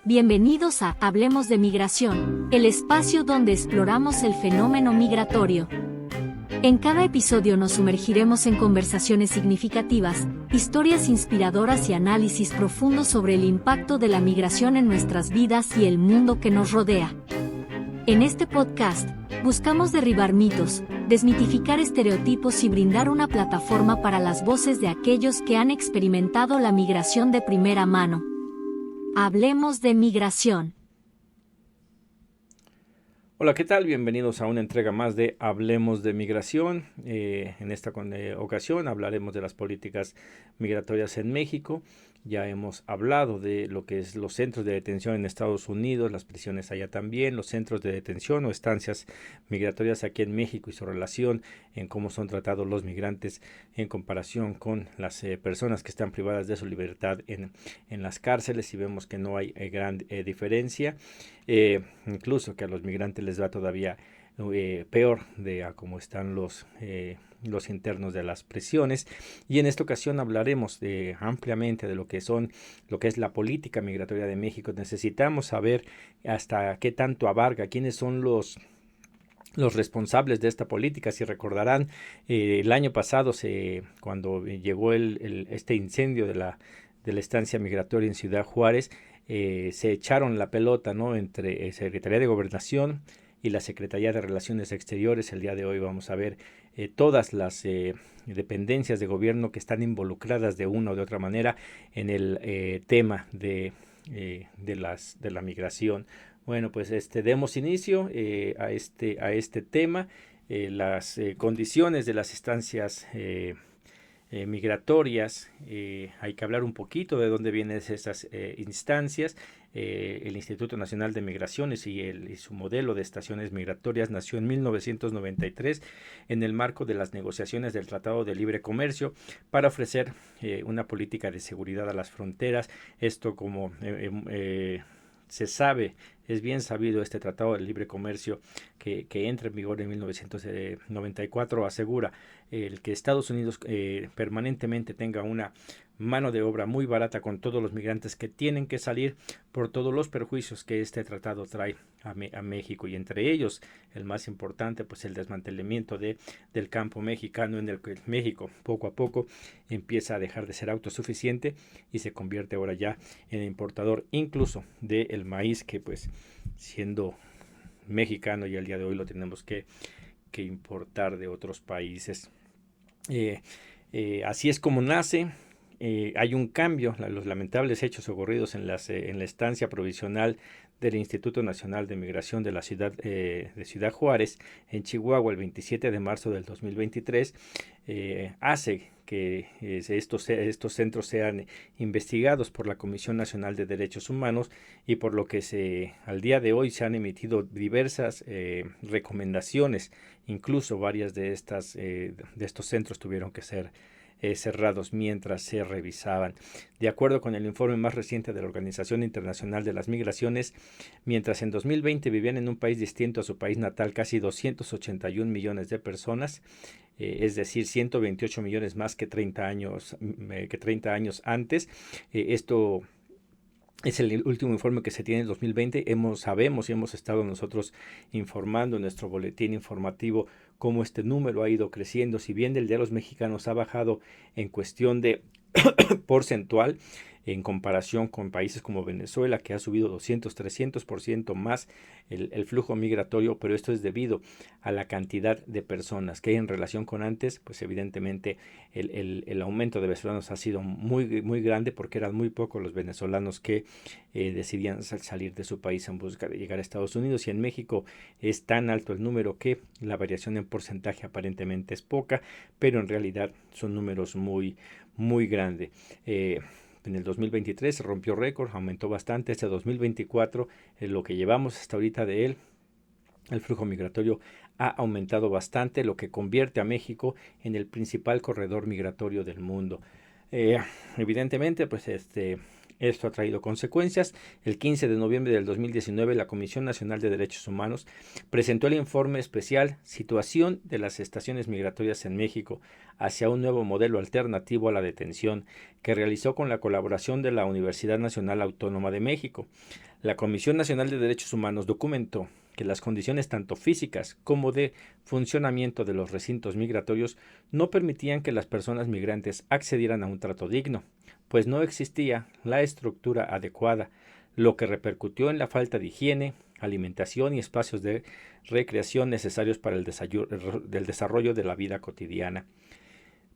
Bienvenidos a Hablemos de Migración, el espacio donde exploramos el fenómeno migratorio. En cada episodio nos sumergiremos en conversaciones significativas, historias inspiradoras y análisis profundos sobre el impacto de la migración en nuestras vidas y el mundo que nos rodea. En este podcast, buscamos derribar mitos, desmitificar estereotipos y brindar una plataforma para las voces de aquellos que han experimentado la migración de primera mano. Hablemos de migración. Hola, ¿qué tal? Bienvenidos a una entrega más de Hablemos de Migración. En esta ocasión hablaremos de las políticas migratorias en México. Ya hemos hablado de lo que es los centros de detención en Estados Unidos, las prisiones allá también, los centros de detención o estancias migratorias aquí en México y su relación en cómo son tratados los migrantes en comparación con las personas que están privadas de su libertad en las cárceles, y vemos que no hay gran diferencia, incluso que a los migrantes les va todavía peor de a cómo están los internos de las prisiones. Y en esta ocasión hablaremos ampliamente de lo que es la política migratoria de México. Necesitamos saber hasta qué tanto abarca, quiénes son los responsables de esta política. Si recordarán, el año pasado, cuando llegó este incendio de la estancia migratoria en Ciudad Juárez, se echaron la pelota, ¿no?, entre Secretaría de Gobernación y la Secretaría de Relaciones Exteriores. El día de hoy vamos a ver todas las dependencias de gobierno que están involucradas de una o de otra manera en el tema de la migración. Bueno, pues demos inicio a este tema. Las condiciones de las estancias migratorias. Hay que hablar un poquito de dónde vienen esas instancias. El Instituto Nacional de Migraciones y su modelo de estaciones migratorias nació en 1993 en el marco de las negociaciones del Tratado de Libre Comercio para ofrecer una política de seguridad a las fronteras. Esto, como se sabe, es bien sabido, este Tratado de Libre Comercio que entra en vigor en 1994 asegura el que Estados Unidos permanentemente tenga una mano de obra muy barata con todos los migrantes que tienen que salir por todos los perjuicios que este tratado trae a México, y entre ellos el más importante, pues el desmantelamiento del campo mexicano, en el que México poco a poco empieza a dejar de ser autosuficiente y se convierte ahora ya en importador incluso del maíz, que pues siendo mexicano y al día de hoy lo tenemos que importar de otros países. Así es como nace. Hay un cambio, los lamentables hechos ocurridos en la estancia provisional del Instituto Nacional de Migración de la ciudad de Ciudad Juárez, en Chihuahua, el 27 de marzo del 2023, hace que estos centros sean investigados por la Comisión Nacional de Derechos Humanos, y por lo que al día de hoy se han emitido diversas recomendaciones. Incluso varias de estos centros tuvieron que ser cerrados mientras se revisaban. De acuerdo con el informe más reciente de la Organización Internacional de las Migraciones, mientras en 2020 vivían en un país distinto a su país natal casi 281 millones de personas, es decir, 128 millones más que 30 años antes. Esto es el último informe que se tiene en 2020. Sabemos y hemos estado nosotros informando en nuestro boletín informativo cómo este número ha ido creciendo. Si bien el de los mexicanos ha bajado en cuestión de porcentual, en comparación con países como Venezuela, que ha subido 200-300% más el flujo migratorio, pero esto es debido a la cantidad de personas que hay en relación con antes. Pues evidentemente el aumento de venezolanos ha sido muy, muy grande, porque eran muy pocos los venezolanos que decidían salir de su país en busca de llegar a Estados Unidos, y en México es tan alto el número que la variación en porcentaje aparentemente es poca, pero en realidad son números muy, muy grandes. En el 2023 se rompió récord, aumentó bastante. Este 2024, lo que llevamos hasta ahorita de él, el flujo migratorio ha aumentado bastante, lo que convierte a México en el principal corredor migratorio del mundo. Evidentemente, pues Esto ha traído consecuencias. El 15 de noviembre del 2019, la Comisión Nacional de Derechos Humanos presentó el informe especial Situación de las estaciones migratorias en México hacia un nuevo modelo alternativo a la detención, que realizó con la colaboración de la Universidad Nacional Autónoma de México. La Comisión Nacional de Derechos Humanos documentó que las condiciones tanto físicas como de funcionamiento de los recintos migratorios no permitían que las personas migrantes accedieran a un trato digno, pues no existía la estructura adecuada, lo que repercutió en la falta de higiene, alimentación y espacios de recreación necesarios para el desarrollo de la vida cotidiana.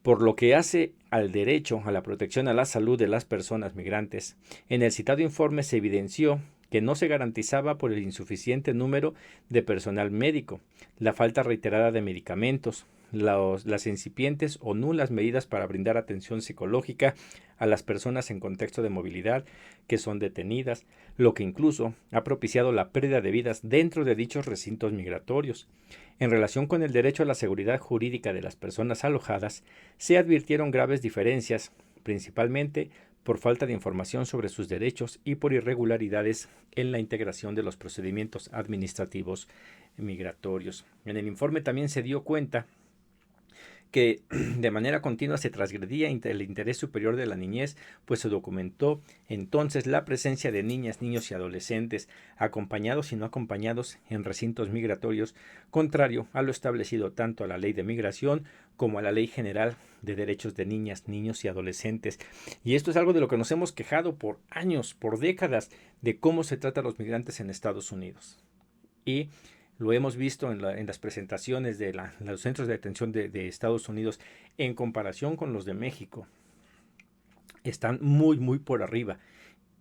Por lo que hace al derecho a la protección a la salud de las personas migrantes, en el citado informe se evidenció que no se garantizaba por el insuficiente número de personal médico, la falta reiterada de medicamentos, las incipientes o nulas medidas para brindar atención psicológica a las personas en contexto de movilidad que son detenidas, lo que incluso ha propiciado la pérdida de vidas dentro de dichos recintos migratorios. En relación con el derecho a la seguridad jurídica de las personas alojadas, se advirtieron graves diferencias, principalmente por falta de información sobre sus derechos y por irregularidades en la integración de los procedimientos administrativos migratorios. En el informe también se dio cuenta que de manera continua se transgredía el interés superior de la niñez, pues se documentó entonces la presencia de niñas, niños y adolescentes, acompañados y no acompañados en recintos migratorios, contrario a lo establecido tanto a la Ley de Migración como a la Ley General de Derechos de Niñas, Niños y Adolescentes. Y esto es algo de lo que nos hemos quejado por años, por décadas, de cómo se trata a los migrantes en Estados Unidos. Y lo hemos visto en las presentaciones de los centros de detención de Estados Unidos en comparación con los de México. Están muy, muy por arriba.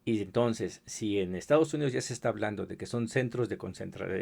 Y entonces, si en Estados Unidos ya se está hablando de que son centros de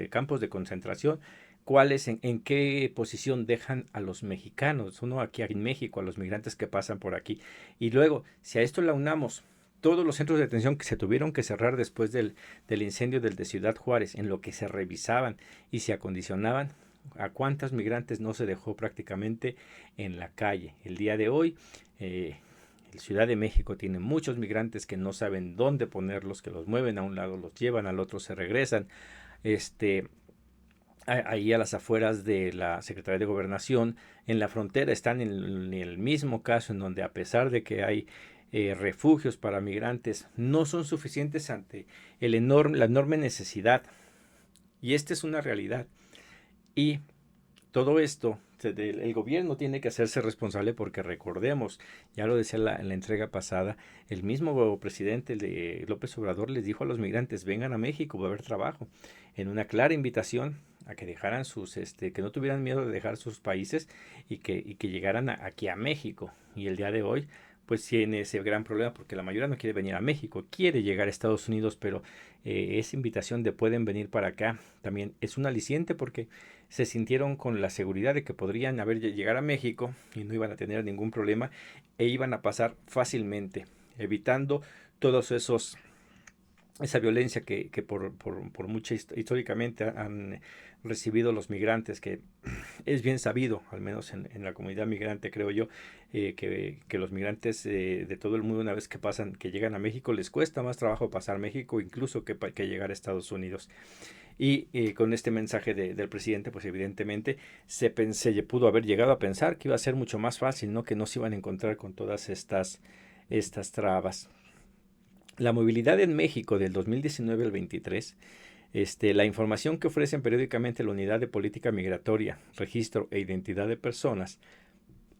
campos de concentración, en qué posición dejan a los mexicanos, uno aquí en México, a los migrantes que pasan por aquí? Y luego, si a esto le aunamos todos los centros de detención que se tuvieron que cerrar después del incendio del de Ciudad Juárez, en lo que se revisaban y se acondicionaban, ¿a cuántos migrantes no se dejó prácticamente en la calle? El día de hoy, la Ciudad de México tiene muchos migrantes que no saben dónde ponerlos, que los mueven a un lado, los llevan al otro, se regresan. Ahí a las afueras de la Secretaría de Gobernación, en la frontera, están en el mismo caso, en donde a pesar de que hay refugios para migrantes, no son suficientes ante la enorme necesidad. Y esta es una realidad. Y todo esto, el gobierno tiene que hacerse responsable porque recordemos, ya lo decía en la entrega pasada, el mismo presidente de López Obrador les dijo a los migrantes, vengan a México, va a haber trabajo, en una clara invitación a que dejaran que no tuvieran miedo de dejar sus países y que llegaran aquí a México. Y el día de hoy, pues tiene ese gran problema porque la mayoría no quiere venir a México, quiere llegar a Estados Unidos, pero esa invitación de pueden venir para acá también es un aliciente porque se sintieron con la seguridad de que podrían llegar a México y no iban a tener ningún problema e iban a pasar fácilmente, evitando todos esa violencia que por mucho históricamente han recibido los migrantes, que es bien sabido, al menos en la comunidad migrante, creo yo, que los migrantes de todo el mundo, una vez que llegan a México, les cuesta más trabajo pasar México incluso que llegar a Estados Unidos. Y con este mensaje del presidente, pues evidentemente se pudo haber llegado a pensar que iba a ser mucho más fácil, ¿no? Que no se iban a encontrar con todas estas trabas. La movilidad en México del 2019 al 23, la información que ofrecen periódicamente la Unidad de Política Migratoria, Registro e Identidad de Personas,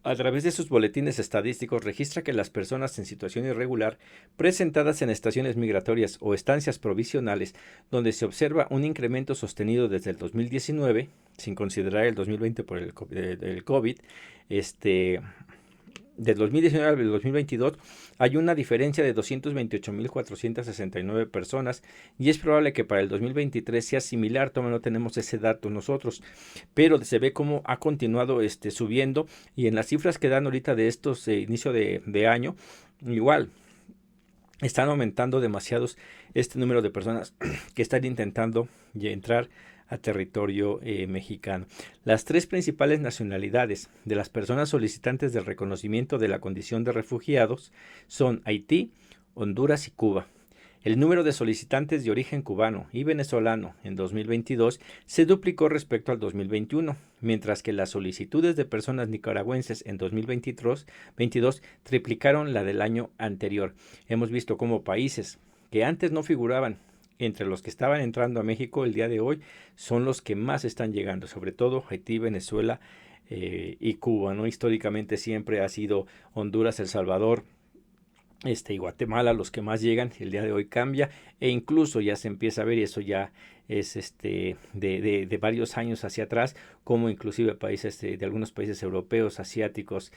a través de sus boletines estadísticos registra que las personas en situación irregular presentadas en estaciones migratorias o estancias provisionales donde se observa un incremento sostenido desde el 2019, sin considerar el 2020 por el COVID, del 2019 al 2022 hay una diferencia de 228.469 personas y es probable que para el 2023 sea similar, todavía no tenemos ese dato nosotros, pero se ve cómo ha continuado subiendo y en las cifras que dan ahorita de estos inicio de año, igual están aumentando demasiados este número de personas que están intentando entrar a territorio mexicano. Las tres principales nacionalidades de las personas solicitantes del reconocimiento de la condición de refugiados son Haití, Honduras y Cuba. El número de solicitantes de origen cubano y venezolano en 2022 se duplicó respecto al 2021, mientras que las solicitudes de personas nicaragüenses en 2022 triplicaron la del año anterior. Hemos visto cómo países que antes no figuraban entre los que estaban entrando a México el día de hoy son los que más están llegando, sobre todo Haití, Venezuela y Cuba, ¿no? Históricamente siempre ha sido Honduras, El Salvador, y Guatemala los que más llegan. El día de hoy cambia e incluso ya se empieza a ver, y eso ya es de varios años hacia atrás, como inclusive países de algunos países europeos, asiáticos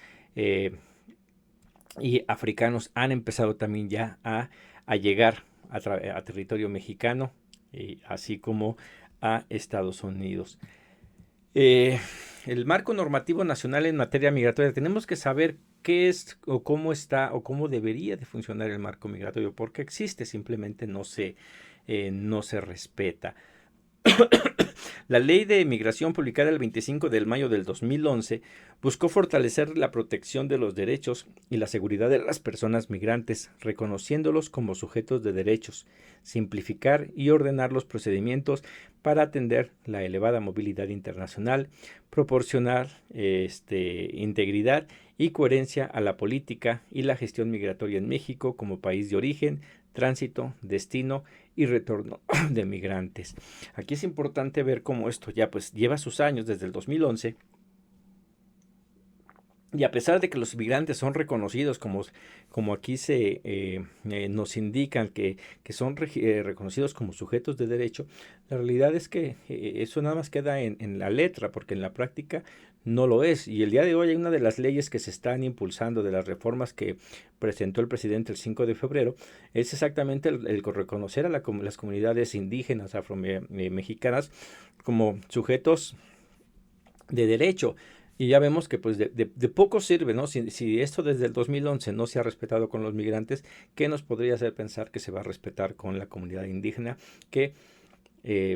y africanos han empezado también ya a llegar a territorio mexicano, así como a Estados Unidos. El marco normativo nacional en materia migratoria, tenemos que saber qué es o cómo está o cómo debería de funcionar el marco migratorio, porque existe, simplemente no se respeta. La Ley de Migración, publicada el 25 de mayo del 2011, buscó fortalecer la protección de los derechos y la seguridad de las personas migrantes, reconociéndolos como sujetos de derechos, simplificar y ordenar los procedimientos para atender la elevada movilidad internacional, proporcionar integridad y coherencia a la política y la gestión migratoria en México como país de origen, tránsito, destino y retorno de migrantes. Aquí es importante ver cómo esto ya pues lleva sus años desde el 2011, y a pesar de que los migrantes son reconocidos como aquí nos indican que son reconocidos como sujetos de derecho, la realidad es que eso nada más queda en la letra, porque en la práctica no lo es. Y el día de hoy hay una de las leyes que se están impulsando, de las reformas que presentó el presidente el 5 de febrero, es exactamente el reconocer a las comunidades indígenas afromexicanas como sujetos de derecho. Y ya vemos que pues de poco sirve, ¿no? Si esto desde el 2011 no se ha respetado con los migrantes, ¿qué nos podría hacer pensar que se va a respetar con la comunidad indígena que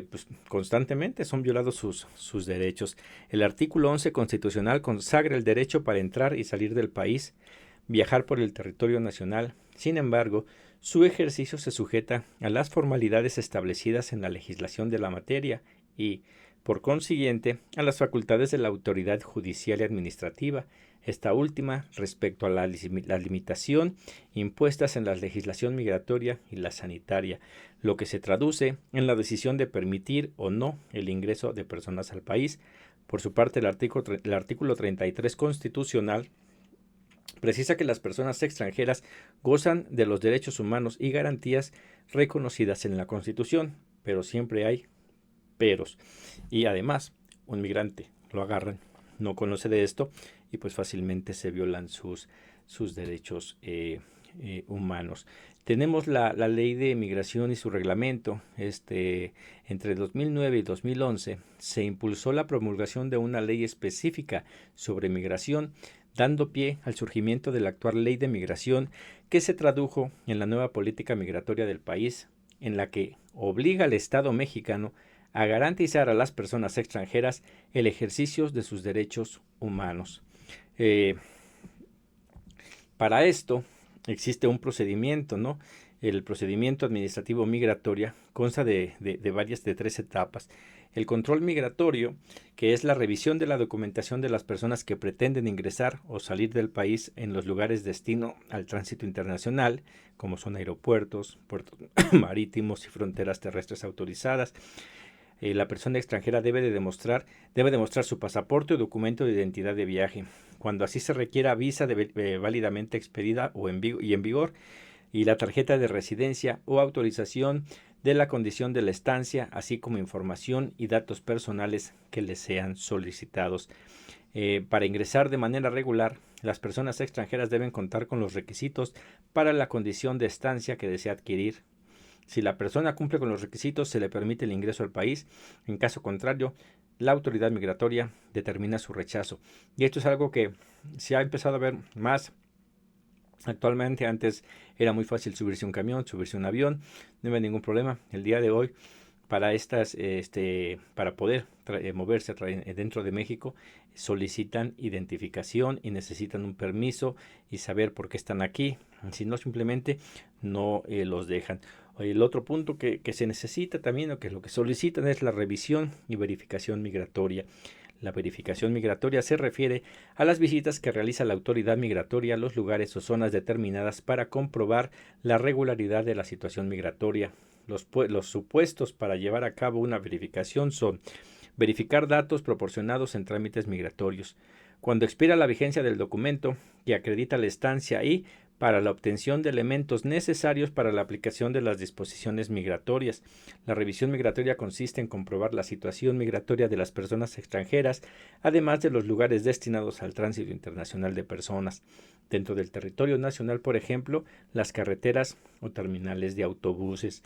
pues constantemente son violados sus derechos? El artículo 11 constitucional consagra el derecho para entrar y salir del país, viajar por el territorio nacional. Sin embargo, su ejercicio se sujeta a las formalidades establecidas en la legislación de la materia y, por consiguiente, a las facultades de la autoridad judicial y administrativa, esta última respecto a la limitación impuestas en la legislación migratoria y la sanitaria, lo que se traduce en la decisión de permitir o no el ingreso de personas al país. Por su parte, el artículo 33 constitucional precisa que las personas extranjeras gozan de los derechos humanos y garantías reconocidas en la Constitución, pero siempre hay peros. Y además, un migrante lo agarran, no conoce de esto y pues fácilmente se violan sus derechos humanos. Tenemos la ley de migración y su reglamento. Entre 2009 y 2011 se impulsó la promulgación de una ley específica sobre migración, dando pie al surgimiento de la actual ley de migración, que se tradujo en la nueva política migratoria del país, en la que obliga al Estado mexicano a garantizar a las personas extranjeras el ejercicio de sus derechos humanos. Para esto existe un procedimiento, ¿no? El procedimiento administrativo migratorio consta de 3 etapas. El control migratorio, que es la revisión de la documentación de las personas que pretenden ingresar o salir del país en los lugares destino al tránsito internacional, como son aeropuertos, puertos marítimos y fronteras terrestres autorizadas. La persona extranjera debe demostrar su pasaporte o documento de identidad de viaje, cuando así se requiera visa válidamente expedida y en vigor, y la tarjeta de residencia o autorización de la condición de la estancia, así como información y datos personales que les sean solicitados. Para ingresar de manera regular, las personas extranjeras deben contar con los requisitos para la condición de estancia que desea adquirir. Si la persona cumple con los requisitos, se le permite el ingreso al país. En caso contrario, la autoridad migratoria determina su rechazo. Y esto es algo que se ha empezado a ver más actualmente. Antes era muy fácil subirse a un camión, subirse a un avión, no había ningún problema. El día de hoy para para poder moverse dentro de México, solicitan identificación y necesitan un permiso y saber por qué están aquí. Si no, simplemente no los dejan. El otro punto que se necesita también, o que lo que solicitan, es la revisión y verificación migratoria. La verificación migratoria se refiere a las visitas que realiza la autoridad migratoria a los lugares o zonas determinadas para comprobar la regularidad de la situación migratoria. Los supuestos para llevar a cabo una verificación son: verificar datos proporcionados en trámites migratorios, cuando expira la vigencia del documento que acredita la estancia, y para la obtención de elementos necesarios para la aplicación de las disposiciones migratorias. La revisión migratoria consiste en comprobar la situación migratoria de las personas extranjeras, además de los lugares destinados al tránsito internacional de personas. Dentro del territorio nacional, por ejemplo, las carreteras o terminales de autobuses.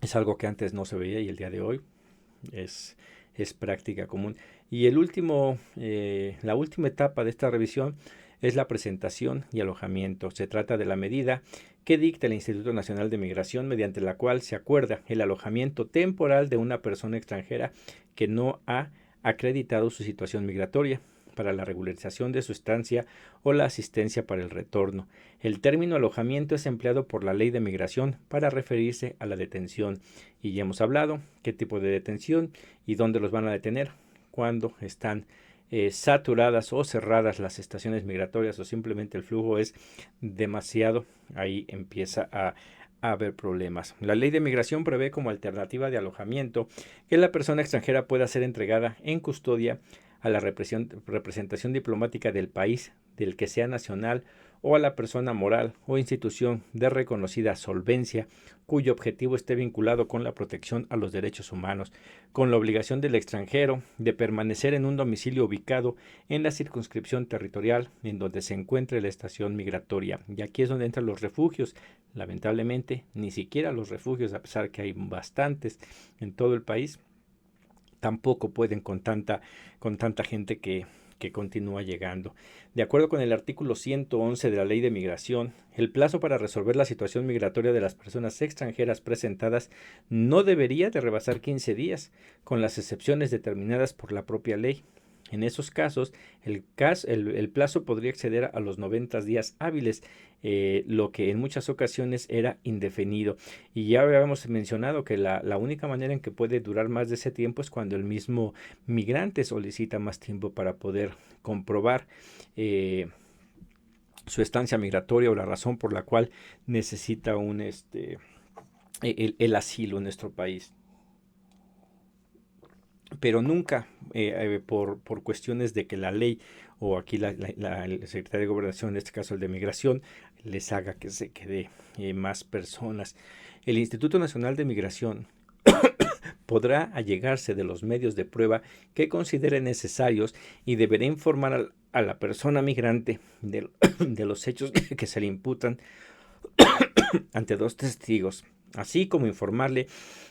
Es algo que antes no se veía y el día de hoy es práctica común. Y la última etapa de esta revisión es la presentación y alojamiento. Se trata de la medida que dicta el Instituto Nacional de Migración, mediante la cual se acuerda el alojamiento temporal de una persona extranjera que no ha acreditado su situación migratoria, para la regularización de su estancia o la asistencia para el retorno. El término alojamiento es empleado por la Ley de Migración para referirse a la detención, y ya hemos hablado qué tipo de detención y dónde los van a detener: cuando están saturadas o cerradas las estaciones migratorias, o simplemente el flujo es demasiado. Ahí empieza a haber problemas. La Ley de Migración prevé como alternativa de alojamiento que la persona extranjera pueda ser entregada en custodia a la representación diplomática del país del que sea nacional, o a la persona moral o institución de reconocida solvencia cuyo objetivo esté vinculado con la protección a los derechos humanos, con la obligación del extranjero de permanecer en un domicilio ubicado en la circunscripción territorial en donde se encuentre la estación migratoria. Y aquí es donde entran los refugios. Lamentablemente, ni siquiera los refugios, a pesar que hay bastantes en todo el país, tampoco pueden con tanta gente que continúa llegando. De acuerdo con el artículo 111 de la Ley de Migración, el plazo para resolver la situación migratoria de las personas extranjeras presentadas no debería de rebasar 15 días, con las excepciones determinadas por la propia ley. En esos casos, el plazo podría exceder a los 90 días hábiles, lo que en muchas ocasiones era indefinido. Y ya habíamos mencionado que la única manera en que puede durar más de ese tiempo es cuando el mismo migrante solicita más tiempo para poder comprobar su estancia migratoria o la razón por la cual necesita el asilo en nuestro país. Pero nunca por cuestiones de que la ley, o aquí el secretario de Gobernación, en este caso el de Migración, les haga que se quede más personas. El Instituto Nacional de Migración podrá allegarse de los medios de prueba que considere necesarios y deberá informar a la persona migrante de los hechos que se le imputan ante 2 testigos, así como informarle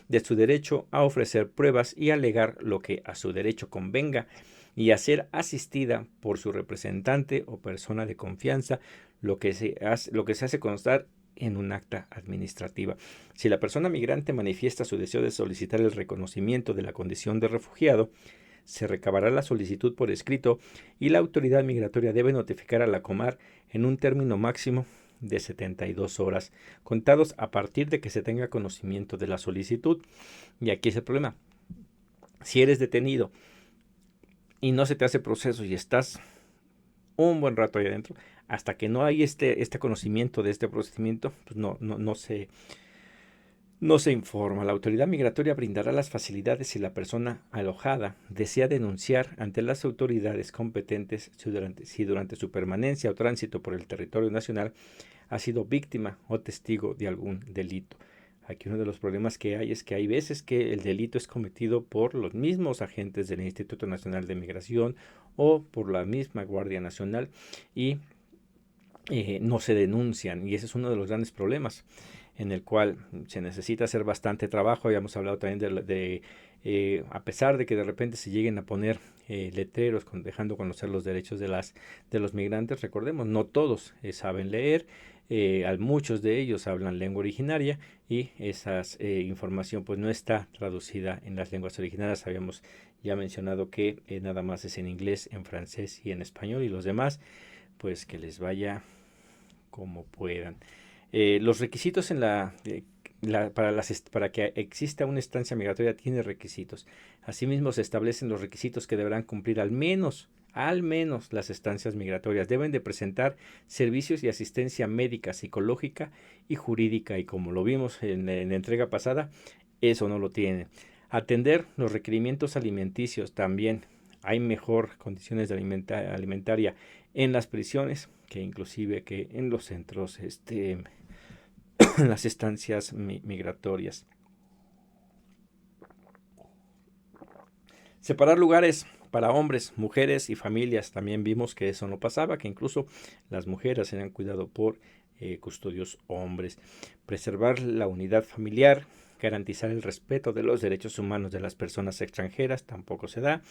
de su derecho a ofrecer pruebas y alegar lo que a su derecho convenga, y a ser asistida por su representante o persona de confianza, lo que se hace constar en un acta administrativa. Si la persona migrante manifiesta su deseo de solicitar el reconocimiento de la condición de refugiado, se recabará la solicitud por escrito y la autoridad migratoria debe notificar a la Comar en un término máximo de 72 horas, contados a partir de que se tenga conocimiento de la solicitud. Y aquí es el problema: si eres detenido y no se te hace proceso y estás un buen rato ahí adentro, hasta que no hay este conocimiento de este procedimiento, pues no se informa. La autoridad migratoria brindará las facilidades si la persona alojada desea denunciar ante las autoridades competentes si durante su permanencia o tránsito por el territorio nacional ha sido víctima o testigo de algún delito. Aquí uno de los problemas que hay es que hay veces que el delito es cometido por los mismos agentes del Instituto Nacional de Migración o por la misma Guardia Nacional y no se denuncian, y ese es uno de los grandes problemas en el cual se necesita hacer bastante trabajo. Habíamos hablado también a pesar de que de repente se lleguen a poner letreros dejando conocer los derechos de los migrantes, recordemos, no todos saben leer, a muchos de ellos hablan lengua originaria y esa información pues no está traducida en las lenguas originarias. Habíamos ya mencionado que nada más es en inglés, en francés y en español, y los demás pues que les vaya como puedan. Los requisitos para que exista una estancia migratoria tiene requisitos. Asimismo, se establecen los requisitos que deberán cumplir al menos las estancias migratorias. Deben de presentar servicios y asistencia médica, psicológica y jurídica, y como lo vimos en la entrega pasada, eso no lo tienen. Atender los requerimientos alimenticios también. Hay mejor condiciones de alimentaria en las prisiones que inclusive que en los centros, en las estancias migratorias. Separar lugares para hombres, mujeres y familias. También vimos que eso no pasaba, que incluso las mujeres eran cuidado por custodios hombres. Preservar la unidad familiar, garantizar el respeto de los derechos humanos de las personas extranjeras, tampoco se da.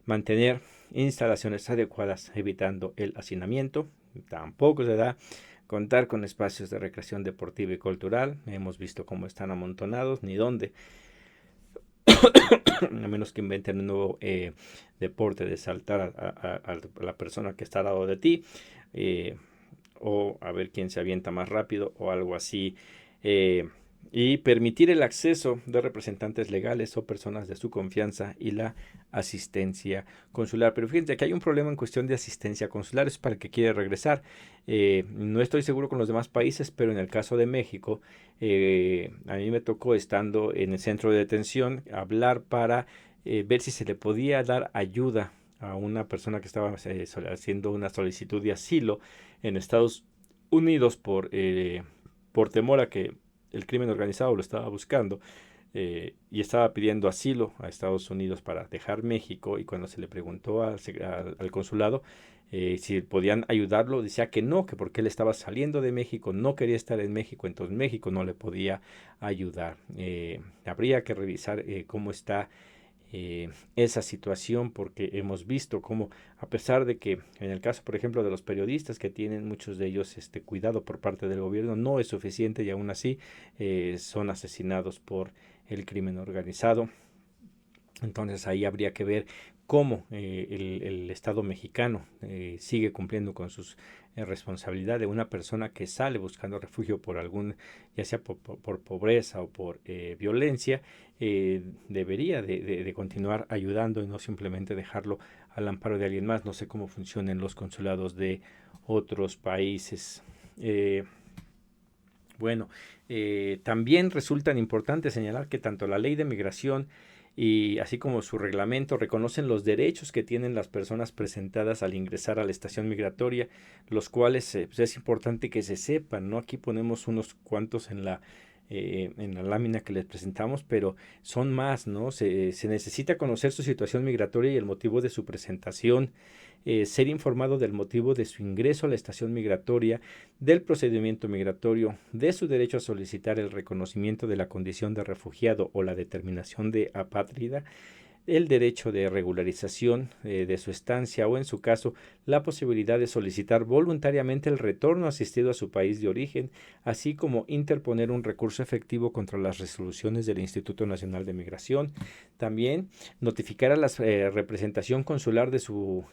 Mantener instalaciones adecuadas evitando el hacinamiento, tampoco se da. Contar con espacios de recreación deportiva y cultural, hemos visto cómo están amontonados, ni dónde, a menos que inventen un nuevo deporte de saltar a la persona que está al lado de ti, o a ver quién se avienta más rápido o algo así. Y permitir el acceso de representantes legales o personas de su confianza y la asistencia consular. Pero fíjense que hay un problema en cuestión de asistencia consular, es para el que quiere regresar. No estoy seguro con los demás países, pero en el caso de México, a mí me tocó, estando en el centro de detención, hablar para ver si se le podía dar ayuda a una persona que estaba haciendo una solicitud de asilo en Estados Unidos por temor a que el crimen organizado lo estaba buscando, y estaba pidiendo asilo a Estados Unidos para dejar México, y cuando se le preguntó al consulado si podían ayudarlo, decía que no, que porque él estaba saliendo de México, no quería estar en México, entonces México no le podía ayudar. Habría que revisar cómo está esa situación, porque hemos visto cómo, a pesar de que en el caso, por ejemplo, de los periodistas, que tienen muchos de ellos cuidado por parte del gobierno, no es suficiente, y aún así son asesinados por el crimen organizado. Entonces ahí habría que ver cómo el Estado mexicano sigue cumpliendo con sus responsabilidades de una persona que sale buscando refugio por ya sea por pobreza o por violencia. Debería de continuar ayudando y no simplemente dejarlo al amparo de alguien más. No sé cómo funcionan los consulados de otros países. También resulta importante señalar que tanto la ley de migración y así como su reglamento reconocen los derechos que tienen las personas presentadas al ingresar a la estación migratoria, los cuales pues es importante que se sepan, ¿no? Aquí ponemos unos cuantos en la lámina que les presentamos, pero son más, ¿no? Se necesita conocer su situación migratoria y el motivo de su presentación, ser informado del motivo de su ingreso a la estación migratoria, del procedimiento migratorio, de su derecho a solicitar el reconocimiento de la condición de refugiado o la determinación de apátrida, el derecho de regularización de su estancia, o en su caso la posibilidad de solicitar voluntariamente el retorno asistido a su país de origen, así como interponer un recurso efectivo contra las resoluciones del Instituto Nacional de Migración. También notificar a la representación consular de su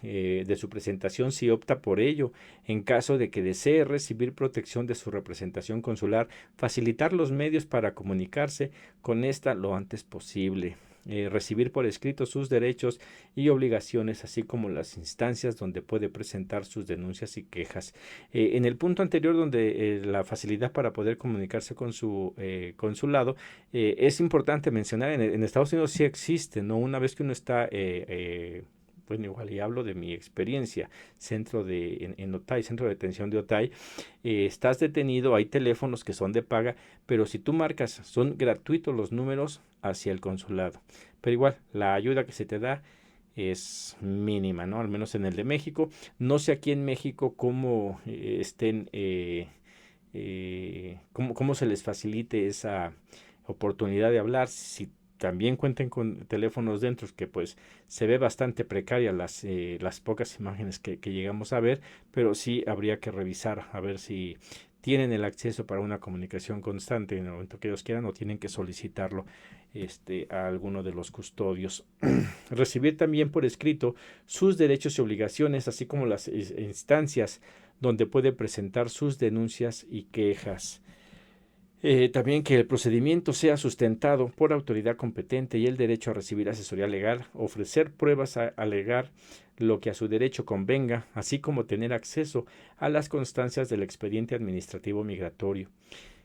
presentación si opta por ello. En caso de que desee recibir protección de su representación consular, facilitar los medios para comunicarse con esta lo antes posible. Recibir por escrito sus derechos y obligaciones, así como las instancias donde puede presentar sus denuncias y quejas. En el punto anterior, donde la facilidad para poder comunicarse con su consulado, es importante mencionar, en Estados Unidos sí existe, ¿no? Una vez que uno está bueno, igual y hablo de mi experiencia, en Otay, centro de detención de Otay, estás detenido, hay teléfonos que son de paga, pero si tú marcas, son gratuitos los números hacia el consulado, pero igual, la ayuda que se te da es mínima, ¿no? Al menos en el de México. No sé aquí en México cómo cómo se les facilite esa oportunidad de hablar, si también cuenten con teléfonos dentro, que pues se ve bastante precaria las pocas imágenes que llegamos a ver, pero sí habría que revisar a ver si tienen el acceso para una comunicación constante en el momento que ellos quieran o tienen que solicitarlo a alguno de los custodios. Recibir también por escrito sus derechos y obligaciones, así como las instancias donde puede presentar sus denuncias y quejas. También que el procedimiento sea sustentado por autoridad competente y el derecho a recibir asesoría legal, ofrecer pruebas a alegar lo que a su derecho convenga, así como tener acceso a las constancias del expediente administrativo migratorio.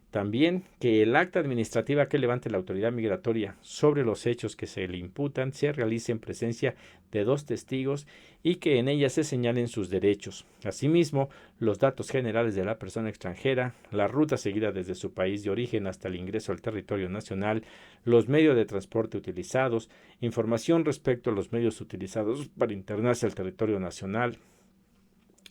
También que el acta administrativa que levante la autoridad migratoria sobre los hechos que se le imputan se realice en presencia de 2 testigos y que en ella se señalen sus derechos. Asimismo, los datos generales de la persona extranjera, la ruta seguida desde su país de origen hasta el ingreso al territorio nacional, los medios de transporte utilizados, información respecto a los medios utilizados para internarse al territorio nacional,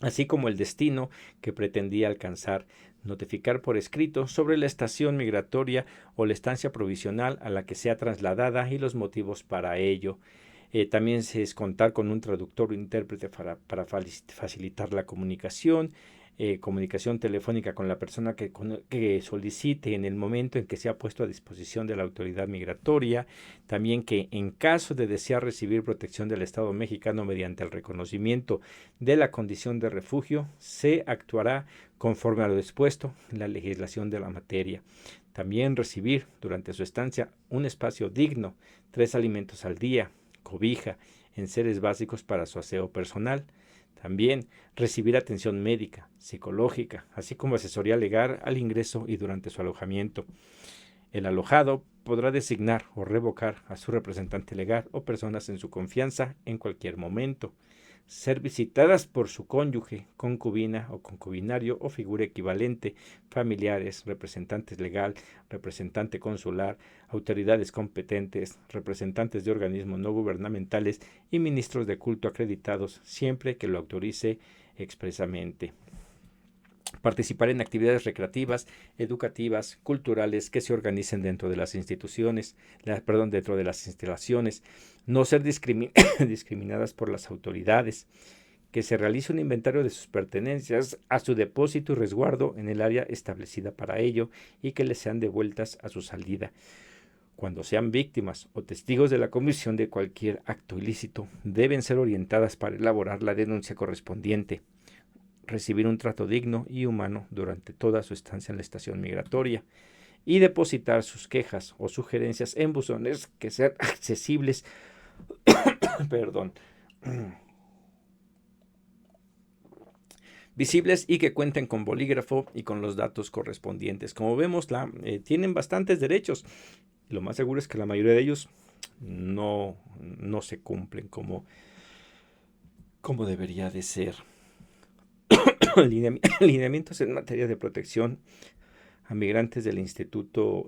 así como el destino que pretendía alcanzar, notificar por escrito sobre la estación migratoria o la estancia provisional a la que sea trasladada y los motivos para ello. También es contar con un traductor o intérprete para facilitar la comunicación, comunicación telefónica con la persona que solicite en el momento en que sea puesto a disposición de la autoridad migratoria. También que en caso de desear recibir protección del Estado mexicano mediante el reconocimiento de la condición de refugio, se actuará conforme a lo dispuesto en la legislación de la materia. También recibir durante su estancia un espacio digno, 3 alimentos al día, cobija, enseres básicos para su aseo personal. También recibir atención médica, psicológica, así como asesoría legal al ingreso y durante su alojamiento. El alojado podrá designar o revocar a su representante legal o personas en su confianza en cualquier momento. Ser visitadas por su cónyuge, concubina o concubinario o figura equivalente, familiares, representantes legal, representante consular, autoridades competentes, representantes de organismos no gubernamentales y ministros de culto acreditados, siempre que lo autorice expresamente. Participar en actividades recreativas, educativas, culturales que se organicen dentro de las instituciones, dentro de las instalaciones, no ser discriminadas por las autoridades, que se realice un inventario de sus pertenencias a su depósito y resguardo en el área establecida para ello y que les sean devueltas a su salida. Cuando sean víctimas o testigos de la comisión de cualquier acto ilícito, deben ser orientadas para elaborar la denuncia correspondiente. Recibir un trato digno y humano durante toda su estancia en la estación migratoria y depositar sus quejas o sugerencias en buzones que sean accesibles visibles y que cuenten con bolígrafo y con los datos correspondientes. Como vemos, tienen bastantes derechos. Lo más seguro es que la mayoría de ellos no se cumplen como debería de ser. Lineamientos en materia de protección a migrantes del Instituto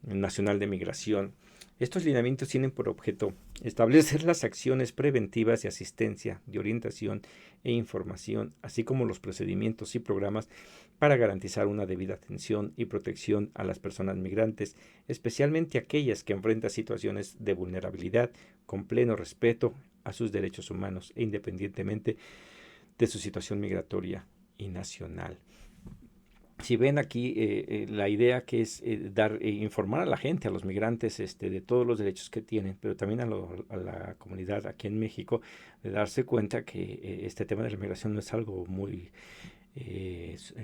Nacional de Migración. Estos lineamientos tienen por objeto establecer las acciones preventivas de asistencia, de orientación e información, así como los procedimientos y programas para garantizar una debida atención y protección a las personas migrantes, especialmente aquellas que enfrentan situaciones de vulnerabilidad, con pleno respeto a sus derechos humanos e independientemente de su situación migratoria y nacional. Si ven aquí la idea que es informar a la gente, a los migrantes, de todos los derechos que tienen, pero también a la comunidad aquí en México, de darse cuenta que este tema de la migración no es algo muy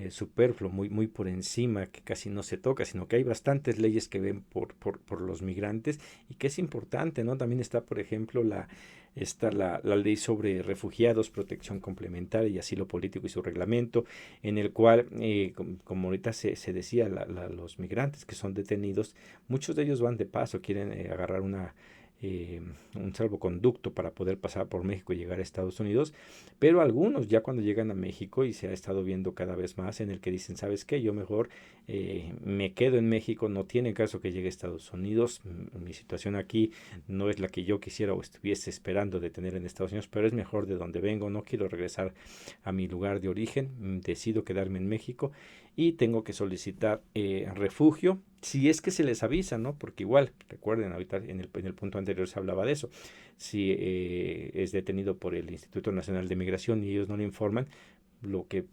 superfluo, muy por encima, que casi no se toca, sino que hay bastantes leyes que ven por los migrantes y que es importante, ¿no? También está, por ejemplo, la ley sobre refugiados, protección complementaria y asilo político y su reglamento, en el cual, como ahorita se decía, los migrantes que son detenidos, muchos de ellos van de paso, quieren agarrar un salvoconducto para poder pasar por México y llegar a Estados Unidos, pero algunos ya cuando llegan a México, y se ha estado viendo cada vez más en el que dicen, ¿sabes qué? Yo mejor me quedo en México, no tiene caso que llegue a Estados Unidos, mi situación aquí no es la que yo quisiera o estuviese esperando de tener en Estados Unidos, pero es mejor de donde vengo, no quiero regresar a mi lugar de origen, decido quedarme en México y tengo que solicitar refugio, si es que se les avisa, ¿no? Porque igual, recuerden, ahorita en el punto anterior se hablaba de eso, si es detenido por el Instituto Nacional de Migración y ellos no le informan, lo que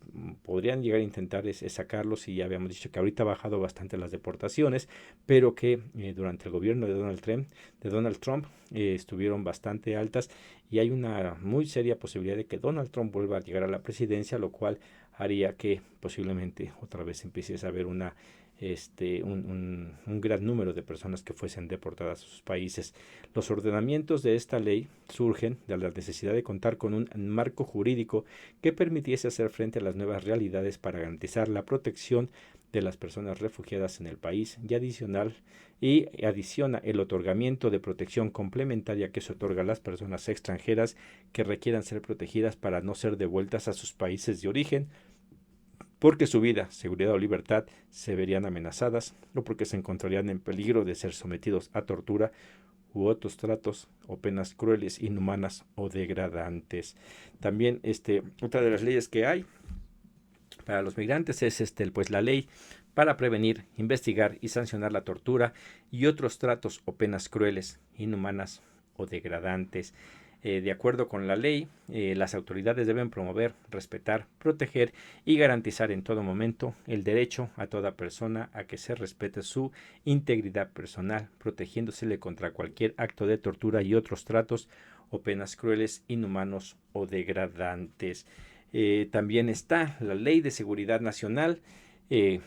podrían llegar a intentar es sacarlos, y ya habíamos dicho que ahorita ha bajado bastante las deportaciones, pero que durante el gobierno de Donald Trump estuvieron bastante altas, y hay una muy seria posibilidad de que Donald Trump vuelva a llegar a la presidencia, lo cual haría que posiblemente otra vez empiece a haber un gran número de personas que fuesen deportadas a sus países. Los ordenamientos de esta ley surgen de la necesidad de contar con un marco jurídico que permitiese hacer frente a las nuevas realidades para garantizar la protección de las personas refugiadas en el país, y adiciona el otorgamiento de protección complementaria que se otorga a las personas extranjeras que requieran ser protegidas para no ser devueltas a sus países de origen, porque su vida, seguridad o libertad se verían amenazadas, o porque se encontrarían en peligro de ser sometidos a tortura u otros tratos o penas crueles, inhumanas o degradantes. También otra de las leyes que hay para los migrantes es pues la ley para prevenir, investigar y sancionar la tortura y otros tratos o penas crueles, inhumanas o degradantes. De acuerdo con la ley, las autoridades deben promover, respetar, proteger y garantizar en todo momento el derecho a toda persona a que se respete su integridad personal, protegiéndosele contra cualquier acto de tortura y otros tratos o penas crueles, inhumanos o degradantes. También está la Ley de Seguridad Nacional, que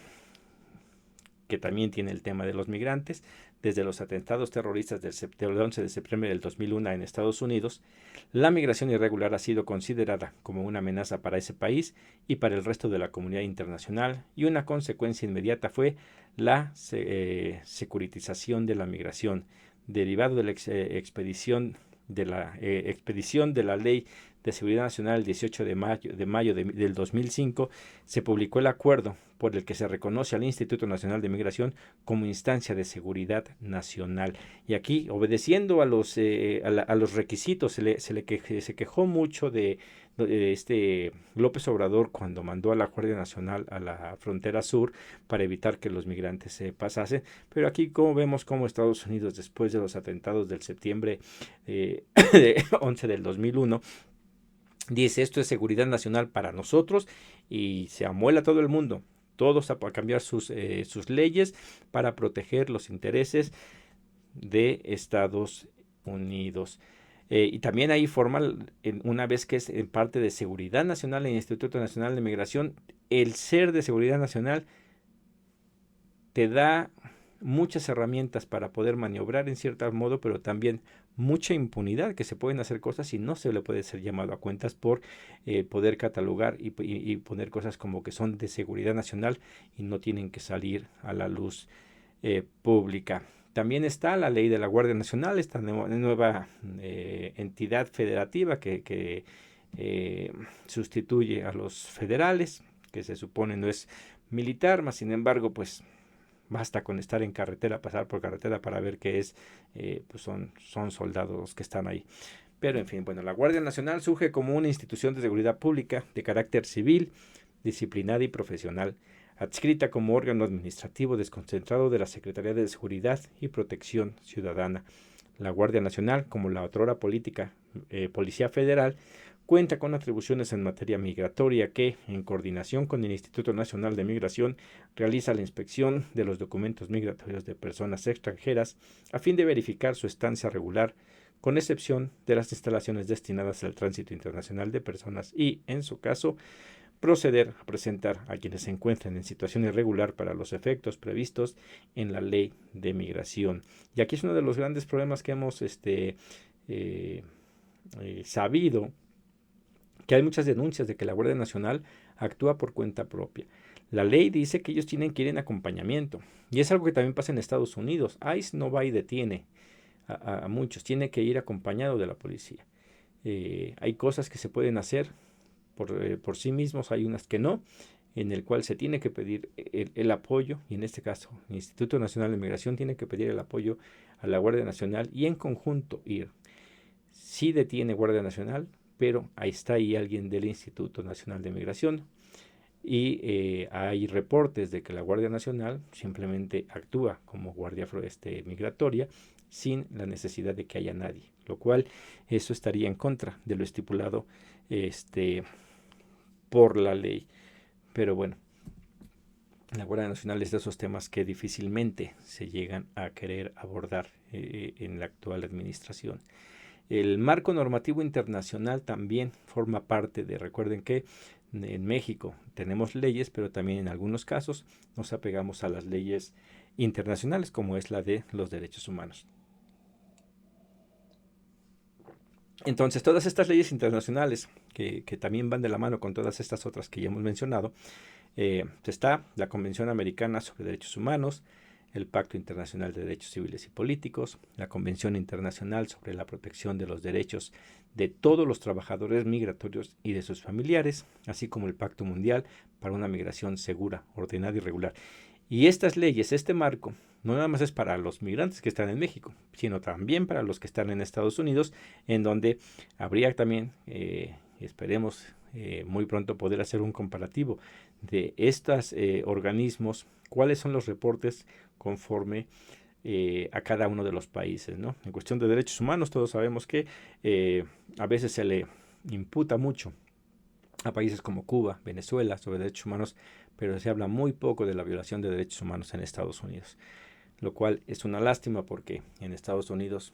también tiene el tema de los migrantes. Desde los atentados terroristas del 11 de septiembre del 2001 en Estados Unidos, la migración irregular ha sido considerada como una amenaza para ese país y para el resto de la comunidad internacional, y una consecuencia inmediata fue la securitización de la migración, derivado de la expedición de la Ley de Seguridad Nacional el 18 de mayo del 2005, se publicó el acuerdo por el que se reconoce al Instituto Nacional de Migración como instancia de seguridad nacional. Y aquí, obedeciendo a los requisitos, se quejó mucho de López Obrador cuando mandó a la Guardia Nacional a la frontera sur para evitar que los migrantes se pasasen. Pero aquí, como vemos, como Estados Unidos, después de los atentados del septiembre 11 del 2001, dice: esto es seguridad nacional para nosotros, y se amuela todo el mundo, todos a cambiar sus leyes para proteger los intereses de Estados Unidos. Y también ahí forma, una vez que es en parte de seguridad nacional en el Instituto Nacional de Migración, el ser de seguridad nacional te da muchas herramientas para poder maniobrar en cierto modo, pero también mucha impunidad, que se pueden hacer cosas y no se le puede ser llamado a cuentas por poder catalogar y poner cosas como que son de seguridad nacional y no tienen que salir a la luz pública. También está la ley de la Guardia Nacional, esta nueva entidad federativa que sustituye a los federales, que se supone no es militar, mas sin embargo, pues basta con estar en carretera, pasar por carretera para ver que pues son soldados los que están ahí. Pero en fin, bueno, la Guardia Nacional surge como una institución de seguridad pública de carácter civil, disciplinada y profesional, adscrita como órgano administrativo desconcentrado de la Secretaría de Seguridad y Protección Ciudadana. La Guardia Nacional, como la otrora Policía Federal, cuenta con atribuciones en materia migratoria que, en coordinación con el Instituto Nacional de Migración, realiza la inspección de los documentos migratorios de personas extranjeras a fin de verificar su estancia regular, con excepción de las instalaciones destinadas al tránsito internacional de personas y, en su caso, proceder a presentar a quienes se encuentren en situación irregular para los efectos previstos en la ley de migración. Y aquí es uno de los grandes problemas que hemos sabido, que hay muchas denuncias de que la Guardia Nacional actúa por cuenta propia. La ley dice que ellos tienen que ir en acompañamiento, y es algo que también pasa en Estados Unidos. ICE no va y detiene a muchos, tiene que ir acompañado de la policía. Hay cosas que se pueden hacer por sí mismos, hay unas que no, en el cual se tiene que pedir el apoyo, y en este caso el Instituto Nacional de Migración tiene que pedir el apoyo a la Guardia Nacional y en conjunto ir. Sí detiene Guardia Nacional, pero ahí está ahí alguien del Instituto Nacional de Migración, y hay reportes de que la Guardia Nacional simplemente actúa como guardia migratoria sin la necesidad de que haya nadie, lo cual eso estaría en contra de lo estipulado por la ley. Pero bueno, la Guardia Nacional es de esos temas que difícilmente se llegan a querer abordar en la actual administración. El marco normativo internacional también forma parte recuerden que en México tenemos leyes, pero también en algunos casos nos apegamos a las leyes internacionales, como es la de los derechos humanos. Entonces, todas estas leyes internacionales, que también van de la mano con todas estas otras que ya hemos mencionado, está la Convención Americana sobre Derechos Humanos, el Pacto Internacional de Derechos Civiles y Políticos, la Convención Internacional sobre la Protección de los Derechos de todos los trabajadores migratorios y de sus familiares, así como el Pacto Mundial para una migración segura, ordenada y regular. Y estas leyes, este marco, no nada más es para los migrantes que están en México, sino también para los que están en Estados Unidos, en donde habría también, esperemos muy pronto poder hacer un comparativo de estos organismos, cuáles son los reportes conforme a cada uno de los países, ¿no? En cuestión de derechos humanos, todos sabemos que a veces se le imputa mucho a países como Cuba, Venezuela, sobre derechos humanos, pero se habla muy poco de la violación de derechos humanos en Estados Unidos, lo cual es una lástima porque en Estados Unidos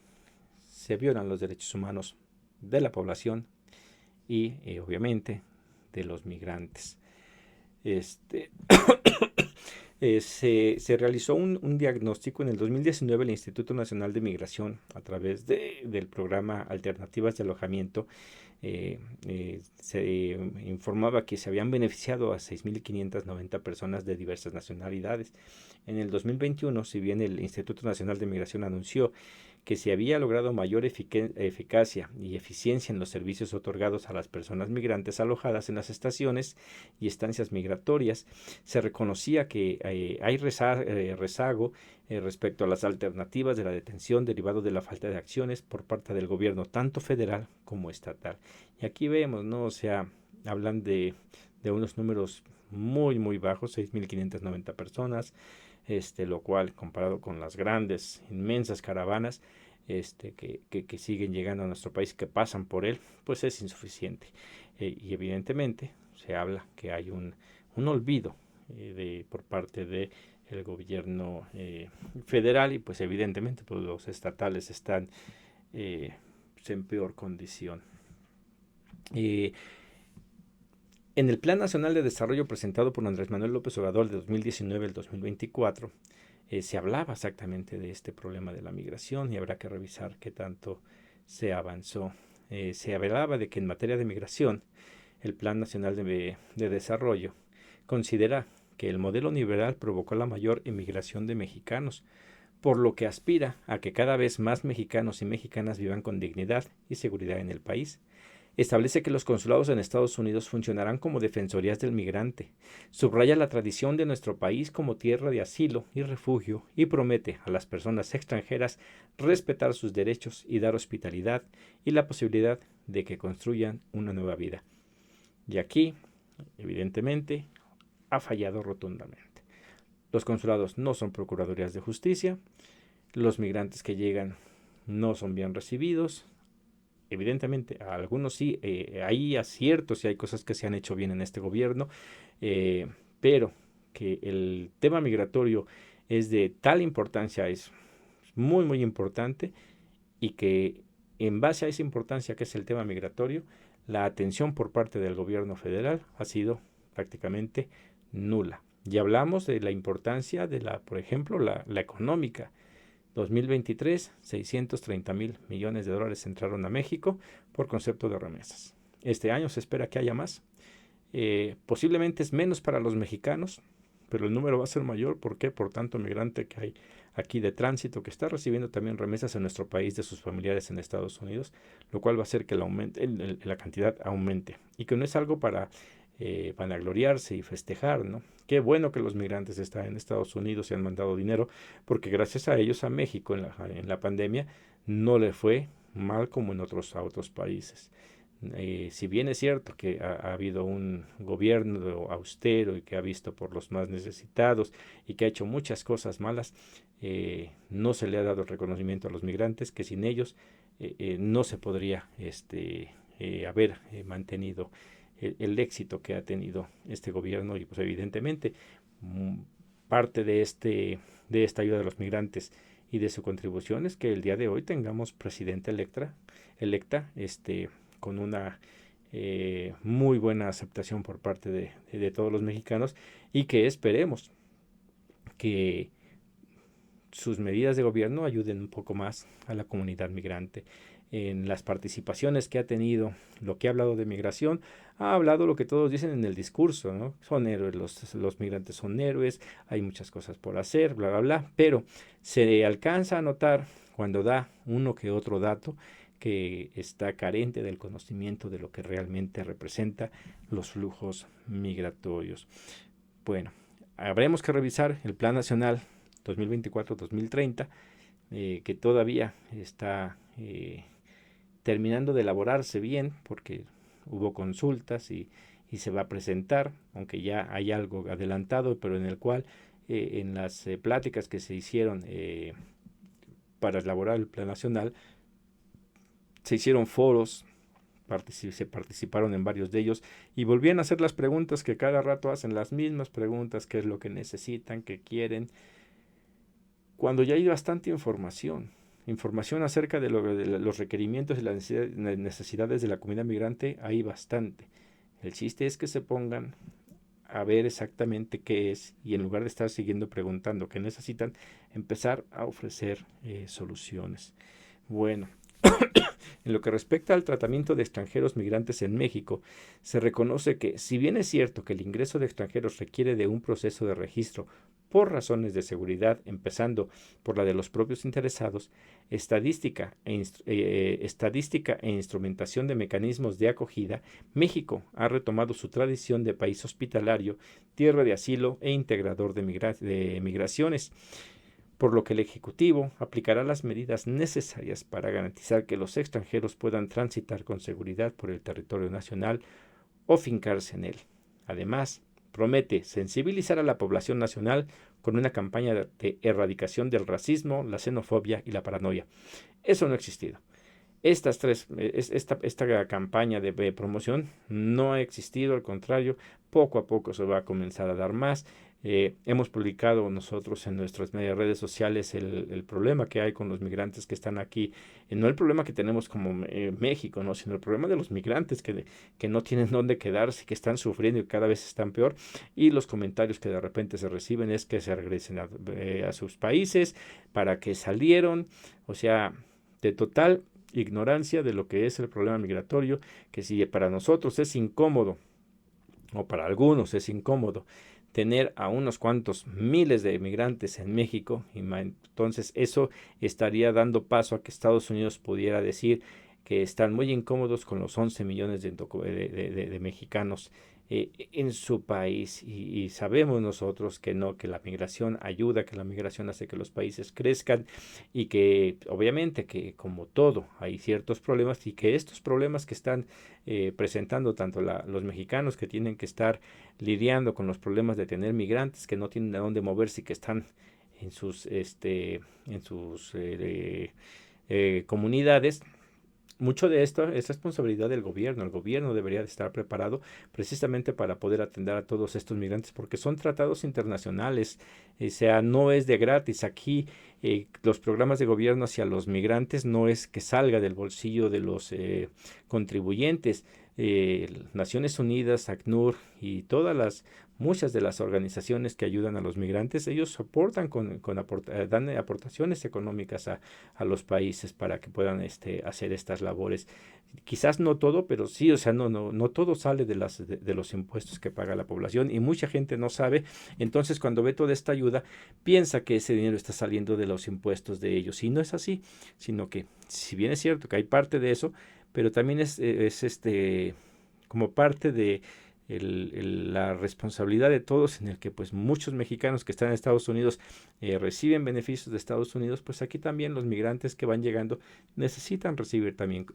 se violan los derechos humanos de la población y obviamente de los migrantes. Se realizó un diagnóstico en el 2019. El Instituto Nacional de Migración, a través del programa Alternativas de Alojamiento, se informaba que se habían beneficiado a 6.590 personas de diversas nacionalidades. En el 2021, si bien el Instituto Nacional de Migración anunció que se había logrado mayor eficacia y eficiencia en los servicios otorgados a las personas migrantes alojadas en las estaciones y estancias migratorias, se reconocía que hay rezago respecto a las alternativas de la detención derivado de la falta de acciones por parte del gobierno, tanto federal como estatal. Y aquí vemos, ¿no? O sea, hablan de unos números muy, muy bajos, 6.590 personas, lo cual, comparado con las grandes, inmensas caravanas que siguen llegando a nuestro país, que pasan por él, pues es insuficiente. Y evidentemente se habla que hay un olvido por parte del gobierno federal, y pues evidentemente pues los estatales están pues en peor condición. En el Plan Nacional de Desarrollo presentado por Andrés Manuel López Obrador de 2019 al 2024, se hablaba exactamente de este problema de la migración, y habrá que revisar qué tanto se avanzó. Se hablaba de que en materia de migración, el Plan Nacional de Desarrollo considera que el modelo neoliberal provocó la mayor emigración de mexicanos, por lo que aspira a que cada vez más mexicanos y mexicanas vivan con dignidad y seguridad en el país. Establece que los consulados en Estados Unidos funcionarán como defensorías del migrante, subraya la tradición de nuestro país como tierra de asilo y refugio, y promete a las personas extranjeras respetar sus derechos y dar hospitalidad y la posibilidad de que construyan una nueva vida. Y aquí, evidentemente, ha fallado rotundamente. Los consulados no son procuradurías de justicia, los migrantes que llegan no son bien recibidos. Evidentemente, a algunos sí, hay aciertos y hay cosas que se han hecho bien en este gobierno, pero que el tema migratorio es de tal importancia, es muy, muy importante, y que en base a esa importancia que es el tema migratorio, la atención por parte del gobierno federal ha sido prácticamente nula. Ya hablamos de la importancia de por ejemplo, la económica. 2023, 630,000 millones de dólares entraron a México por concepto de remesas. Este año se espera que haya más. Posiblemente es menos para los mexicanos, pero el número va a ser mayor. ¿Por qué? Por tanto migrante que hay aquí de tránsito, que está recibiendo también remesas en nuestro país de sus familiares en Estados Unidos, lo cual va a hacer que la cantidad aumente, y que no es algo para vanagloriarse y festejar, ¿no? Qué bueno que los migrantes están en Estados Unidos y han mandado dinero, porque gracias a ellos a México en la pandemia no le fue mal como en otros países. Si bien es cierto que ha habido un gobierno austero y que ha visto por los más necesitados y que ha hecho muchas cosas malas, no se le ha dado el reconocimiento a los migrantes, que sin ellos no se podría haber mantenido el éxito que ha tenido este gobierno y pues evidentemente parte de esta ayuda de los migrantes y de su contribución es que el día de hoy tengamos presidenta electa con una muy buena aceptación por parte de todos los mexicanos, y que esperemos que sus medidas de gobierno ayuden un poco más a la comunidad migrante. En las participaciones que ha tenido, lo que ha hablado de migración, ha hablado lo que todos dicen en el discurso, ¿no? Son héroes, los migrantes son héroes, hay muchas cosas por hacer, bla, bla, bla, pero se alcanza a notar cuando da uno que otro dato que está carente del conocimiento de lo que realmente representa los flujos migratorios. Bueno, habremos que revisar el Plan Nacional 2024-2030, que todavía está terminando de elaborarse bien, porque hubo consultas y se va a presentar, aunque ya hay algo adelantado, pero en el cual en las pláticas que se hicieron para elaborar el Plan Nacional, se hicieron foros, se participaron en varios de ellos y volvían a hacer las preguntas que cada rato hacen, las mismas preguntas: qué es lo que necesitan, qué quieren, cuando ya hay bastante información acerca de los requerimientos y las necesidades de la comunidad migrante. Hay bastante. El chiste es que se pongan a ver exactamente qué es, y en lugar de estar siguiendo preguntando qué necesitan, empezar a ofrecer soluciones. Bueno, en lo que respecta al tratamiento de extranjeros migrantes en México, se reconoce que, si bien es cierto que el ingreso de extranjeros requiere de un proceso de registro por razones de seguridad, empezando por la de los propios interesados, estadística e instrumentación de mecanismos de acogida, México ha retomado su tradición de país hospitalario, tierra de asilo e integrador de migraciones, por lo que el Ejecutivo aplicará las medidas necesarias para garantizar que los extranjeros puedan transitar con seguridad por el territorio nacional o fincarse en él. Además, promete sensibilizar a la población nacional con una campaña de erradicación del racismo, la xenofobia y la paranoia. Eso no ha existido. Esta campaña de promoción no ha existido, al contrario, poco a poco se va a comenzar a dar más. Hemos publicado nosotros en nuestras redes sociales el problema que hay con los migrantes que están aquí, no el problema que tenemos como México, ¿no?, sino el problema de los migrantes que no tienen dónde quedarse, que están sufriendo y cada vez están peor, y los comentarios que de repente se reciben es que se regresen a sus países, para que salieron, o sea, de total ignorancia de lo que es el problema migratorio, que si para nosotros es incómodo, o para algunos es incómodo, tener a unos cuantos miles de migrantes en México, entonces eso estaría dando paso a que Estados Unidos pudiera decir que están muy incómodos con los 11 millones de mexicanos en su país, y sabemos nosotros que no, que la migración ayuda, que la migración hace que los países crezcan, y que obviamente que, como todo, hay ciertos problemas, y que estos problemas que están presentando tanto los mexicanos, que tienen que estar lidiando con los problemas de tener migrantes que no tienen a dónde moverse y que están en sus comunidades. Mucho de esto es responsabilidad del gobierno. El gobierno debería de estar preparado precisamente para poder atender a todos estos migrantes, porque son tratados internacionales, o sea, no es de gratis. Aquí los programas de gobierno hacia los migrantes no es que salga del bolsillo de los contribuyentes. Naciones Unidas, ACNUR y muchas de las organizaciones que ayudan a los migrantes, ellos soportan dan aportaciones económicas a los países para que puedan hacer estas labores. Quizás no todo, pero sí, o sea, no todo sale de los impuestos que paga la población, y mucha gente no sabe. Entonces, cuando ve toda esta ayuda, piensa que ese dinero está saliendo de los impuestos de ellos, y no es así, sino que, si bien es cierto que hay parte de eso, pero también es como parte de la responsabilidad de todos, en el que pues muchos mexicanos que están en Estados Unidos reciben beneficios de Estados Unidos. Pues aquí también los migrantes que van llegando necesitan recibir también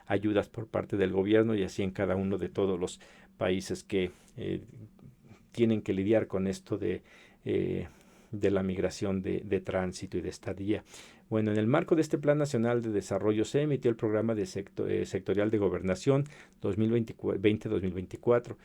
ayudas por parte del gobierno, y así en cada uno de todos los países que tienen que lidiar con esto de de la migración de tránsito y de estadía. Bueno, en el marco de este Plan Nacional de Desarrollo se emitió el Programa Sectorial de Gobernación 2020-2024.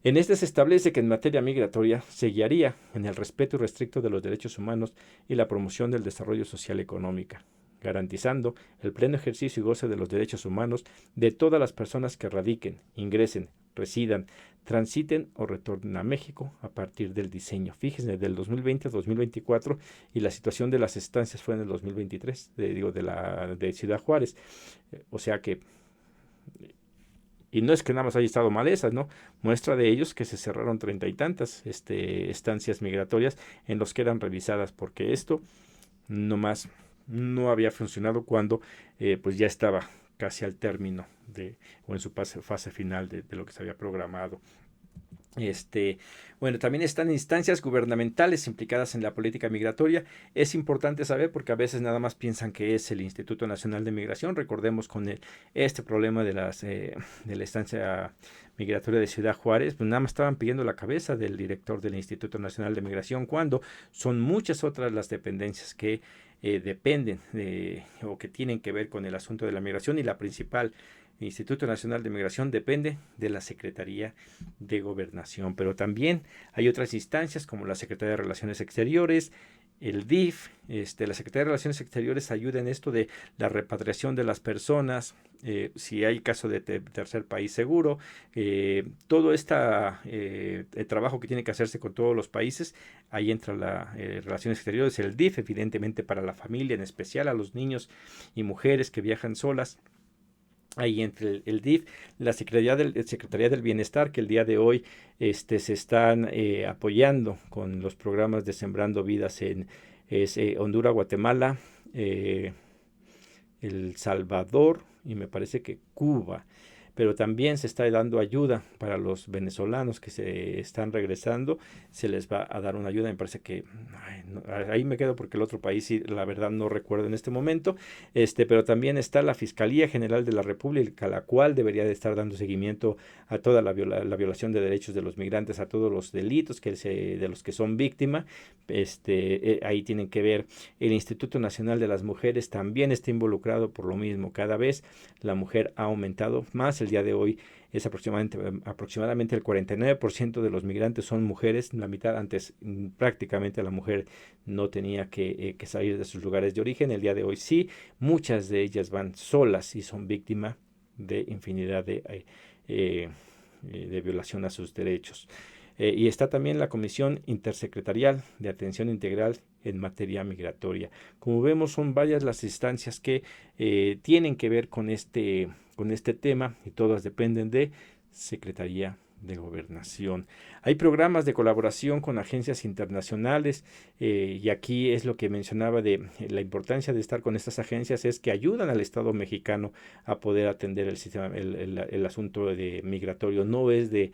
En este se establece que en materia migratoria se guiaría en el respeto irrestricto de los derechos humanos y la promoción del desarrollo social y económico, garantizando el pleno ejercicio y goce de los derechos humanos de todas las personas que radiquen, ingresen, residan, transiten o retornen a México a partir del diseño. Fíjense, del 2020 a 2024, y la situación de las estancias fue en el 2023, de Ciudad Juárez. O sea que, y no es que nada más haya estado mal esas, ¿no? Muestra de ellos que se cerraron 30 y tantas estancias migratorias en los que eran revisadas, porque esto nomás no había funcionado cuando pues ya estaba casi al término o en su fase final de lo que se había programado. Bueno, también están instancias gubernamentales implicadas en la política migratoria. Es importante saber porque a veces nada más piensan que es el Instituto Nacional de Migración. Recordemos con este problema de la estancia migratoria de Ciudad Juárez, pues nada más estaban pidiendo la cabeza del director del Instituto Nacional de Migración, cuando son muchas otras las dependencias que dependen o que tienen que ver con el asunto de la migración, y la principal, Instituto Nacional de Migración, depende de la Secretaría de Gobernación, pero también hay otras instancias como la Secretaría de Relaciones Exteriores, el DIF. La Secretaría de Relaciones Exteriores ayuda en esto de la repatriación de las personas, si hay caso de tercer país seguro, todo el trabajo que tiene que hacerse con todos los países. Ahí entra la Relaciones Exteriores, el DIF, evidentemente para la familia, en especial a los niños y mujeres que viajan solas. Ahí entre el DIF, la Secretaría del Bienestar, que el día de hoy se están apoyando con los programas de Sembrando Vidas en Honduras, Guatemala, El Salvador y me parece que Cuba. Pero también se está dando ayuda para los venezolanos que se están regresando. Se les va a dar una ayuda. Me parece que ahí me quedo porque el otro país, sí, la verdad no recuerdo en este momento. Pero también está la Fiscalía General de la República, la cual debería de estar dando seguimiento a toda la violación de derechos de los migrantes, a todos los delitos de los que son víctimas. Ahí tienen que ver. El Instituto Nacional de las Mujeres también está involucrado por lo mismo. Cada vez la mujer ha aumentado más. El día de hoy es aproximadamente el 49% de los migrantes son mujeres. La mitad, antes prácticamente la mujer no tenía que salir de sus lugares de origen. El día de hoy sí, muchas de ellas van solas y son víctimas de infinidad de violación a sus derechos. Y está también la Comisión Intersecretarial de Atención Integral en materia migratoria. Como vemos, son varias las instancias que tienen que ver con este tema, y todas dependen de Secretaría de Gobernación. Hay programas de colaboración con agencias internacionales, y aquí es lo que mencionaba de la importancia de estar con estas agencias, es que ayudan al Estado mexicano a poder atender el sistema, el asunto de migratorio. No es de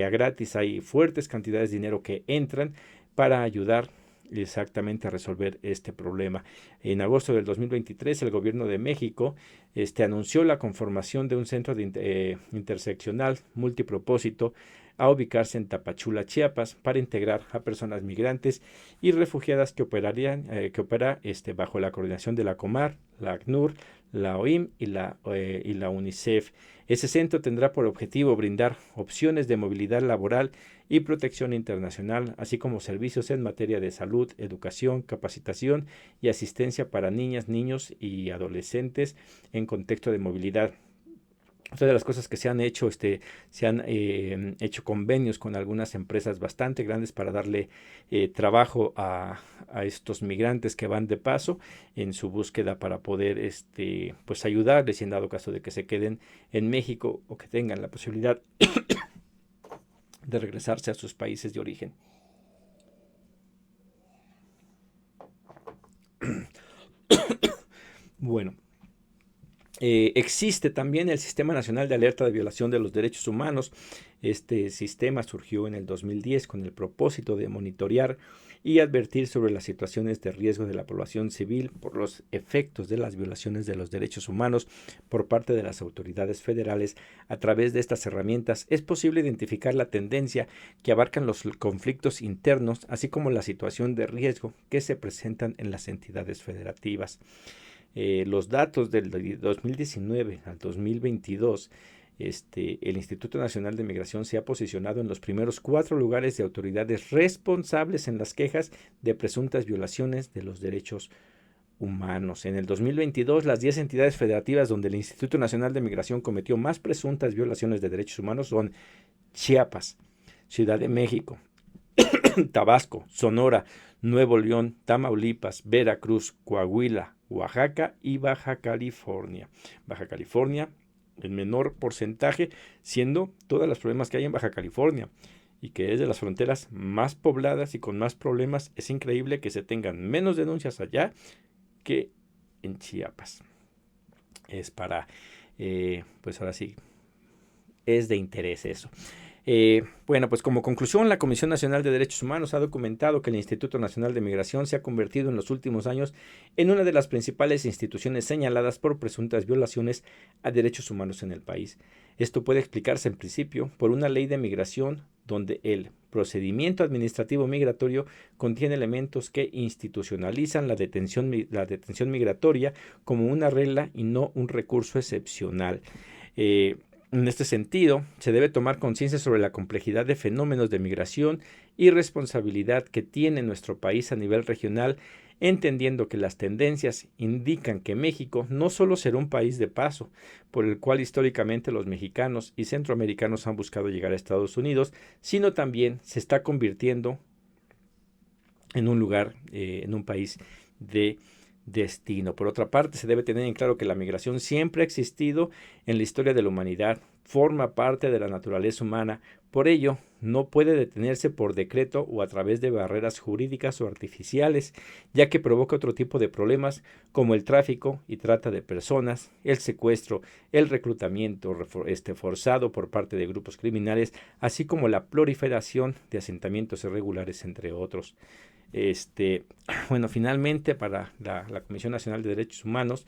a gratis, hay fuertes cantidades de dinero que entran para ayudar exactamente a resolver este problema. En agosto del 2023 el gobierno de México anunció la conformación de un centro interseccional multipropósito a ubicarse en Tapachula, Chiapas, para integrar a personas migrantes y refugiadas que opera bajo la coordinación de la Comar, la ACNUR, la OIM y la UNICEF. Ese centro tendrá por objetivo brindar opciones de movilidad laboral y protección internacional, así como servicios en materia de salud, educación, capacitación y asistencia para niñas, niños y adolescentes en contexto de movilidad. Otra de las cosas que se han hecho, se han hecho convenios con algunas empresas bastante grandes para darle trabajo a estos migrantes que van de paso en su búsqueda para poder pues ayudarles, y en dado caso de que se queden en México o que tengan la posibilidad de regresarse a sus países de origen. Bueno, Existe también el Sistema Nacional de Alerta de Violación de los Derechos Humanos. Este sistema surgió en el 2010 con el propósito de monitorear y advertir sobre las situaciones de riesgo de la población civil por los efectos de las violaciones de los derechos humanos por parte de las autoridades federales. A través de estas herramientas es posible identificar la tendencia que abarcan los conflictos internos, así como la situación de riesgo que se presentan en las entidades federativas. Los datos del 2019 al 2022, el Instituto Nacional de Migración se ha posicionado en los primeros 4 lugares de autoridades responsables en las quejas de presuntas violaciones de los derechos humanos. En el 2022, las 10 entidades federativas donde el Instituto Nacional de Migración cometió más presuntas violaciones de derechos humanos son Chiapas, Ciudad de México, Tabasco, Sonora, Nuevo León, Tamaulipas, Veracruz, Coahuila, Oaxaca y Baja California. Baja California, el menor porcentaje, siendo todos los problemas que hay en Baja California y que es de las fronteras más pobladas y con más problemas. Es increíble que se tengan menos denuncias allá que en Chiapas. Es para, pues ahora sí, es de interés eso. Bueno, pues como conclusión, la Comisión Nacional de Derechos Humanos ha documentado que el Instituto Nacional de Migración se ha convertido en los últimos años en una de las principales instituciones señaladas por presuntas violaciones a derechos humanos en el país. Esto puede explicarse en principio por una ley de migración donde el procedimiento administrativo migratorio contiene elementos que institucionalizan la detención migratoria como una regla y no un recurso excepcional. En este sentido, se debe tomar conciencia sobre la complejidad de fenómenos de migración y responsabilidad que tiene nuestro país a nivel regional, entendiendo que las tendencias indican que México no solo será un país de paso, por el cual históricamente los mexicanos y centroamericanos han buscado llegar a Estados Unidos, sino también se está convirtiendo en un lugar, en un país de destino. Por otra parte, se debe tener en claro que la migración siempre ha existido en la historia de la humanidad, forma parte de la naturaleza humana, por ello no puede detenerse por decreto o a través de barreras jurídicas o artificiales, ya que provoca otro tipo de problemas como el tráfico y trata de personas, el secuestro, el reclutamiento forzado por parte de grupos criminales, así como la proliferación de asentamientos irregulares, entre otros. Bueno, finalmente para la Comisión Nacional de Derechos Humanos,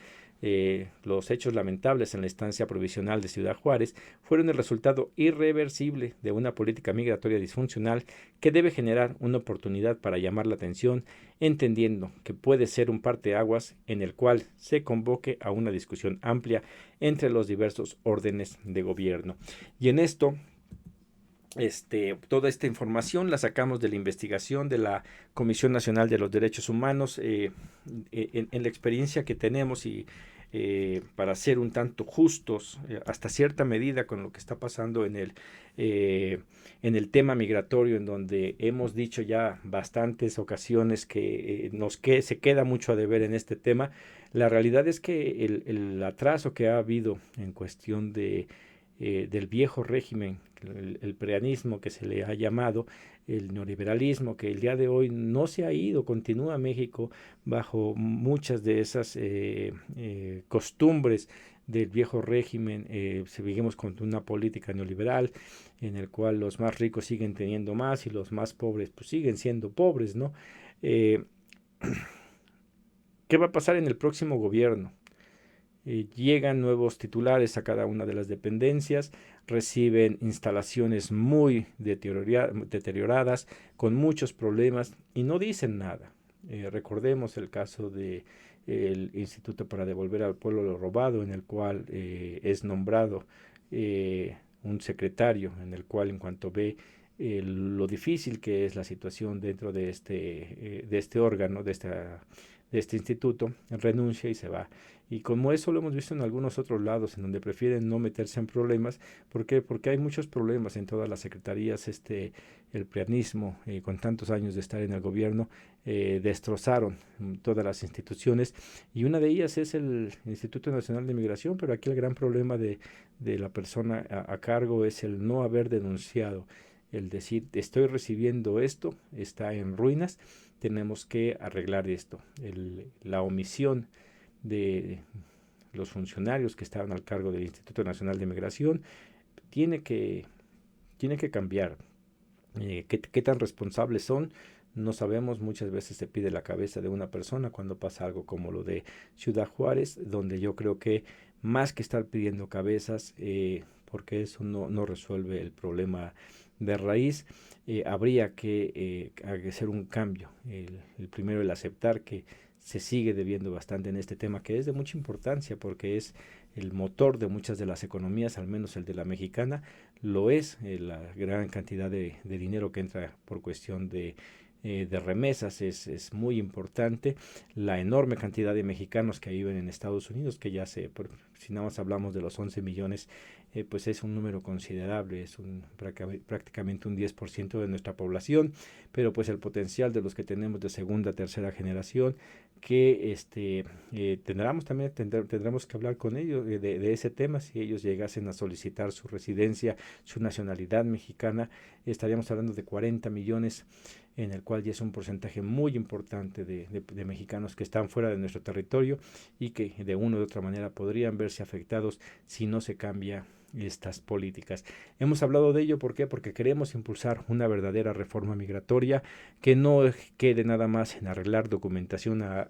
los hechos lamentables en la estancia provisional de Ciudad Juárez fueron el resultado irreversible de una política migratoria disfuncional que debe generar una oportunidad para llamar la atención, entendiendo que puede ser un parteaguas en el cual se convoque a una discusión amplia entre los diversos órdenes de gobierno. Y en esto, toda esta información la sacamos de la investigación de la Comisión Nacional de los Derechos Humanos, en la experiencia que tenemos y para ser un tanto justos hasta cierta medida con lo que está pasando en el tema migratorio, en donde hemos dicho ya bastantes ocasiones que se queda mucho a deber en este tema. La realidad es que el atraso que ha habido en cuestión del viejo régimen, el preanismo que se le ha llamado, el neoliberalismo que el día de hoy no se ha ido, continúa México bajo muchas de esas costumbres del viejo régimen. Seguimos con una política neoliberal en el cual los más ricos siguen teniendo más y los más pobres pues siguen siendo pobres, ¿no? ¿Qué va a pasar en el próximo gobierno? Llegan nuevos titulares a cada una de las dependencias, reciben instalaciones muy deterioradas, con muchos problemas y no dicen nada. Recordemos el caso del Instituto para Devolver al Pueblo lo Robado, en el cual es nombrado un secretario, en el cual en cuanto ve lo difícil que es la situación dentro de este órgano, de este instituto, renuncia y se va. Y como eso lo hemos visto en algunos otros lados, en donde prefieren no meterse en problemas. ¿Por qué? Porque hay muchos problemas en todas las secretarías. El prianismo, con tantos años de estar en el gobierno, destrozaron todas las instituciones, y una de ellas es el Instituto Nacional de Migración. Pero aquí el gran problema de la persona a cargo es el no haber denunciado, el decir, estoy recibiendo esto, está en ruinas, tenemos que arreglar esto. La omisión de los funcionarios que estaban al cargo del Instituto Nacional de Migración tiene que cambiar. ¿Qué tan responsables son? No sabemos, muchas veces se pide la cabeza de una persona cuando pasa algo como lo de Ciudad Juárez, donde yo creo que más que estar pidiendo cabezas, porque eso no resuelve el problema de raíz, habría que hacer un cambio. El primero, el aceptar que se sigue debiendo bastante en este tema, que es de mucha importancia porque es el motor de muchas de las economías, al menos el de la mexicana, lo es la gran cantidad de dinero que entra por cuestión de remesas es muy importante, la enorme cantidad de mexicanos que viven en Estados Unidos, que ya si nada más hablamos de los 11 millones, pues es un número considerable, es prácticamente un 10% de nuestra población, pero pues el potencial de los que tenemos de segunda, tercera generación, que tendremos que hablar con ellos de ese tema. Si ellos llegasen a solicitar su residencia, su nacionalidad mexicana, estaríamos hablando de 40 millones, en el cual ya es un porcentaje muy importante de mexicanos que están fuera de nuestro territorio y que de una u otra manera podrían verse afectados si no se cambia estas políticas. Hemos hablado de ello, ¿por qué? Porque queremos impulsar una verdadera reforma migratoria que no quede nada más en arreglar documentación a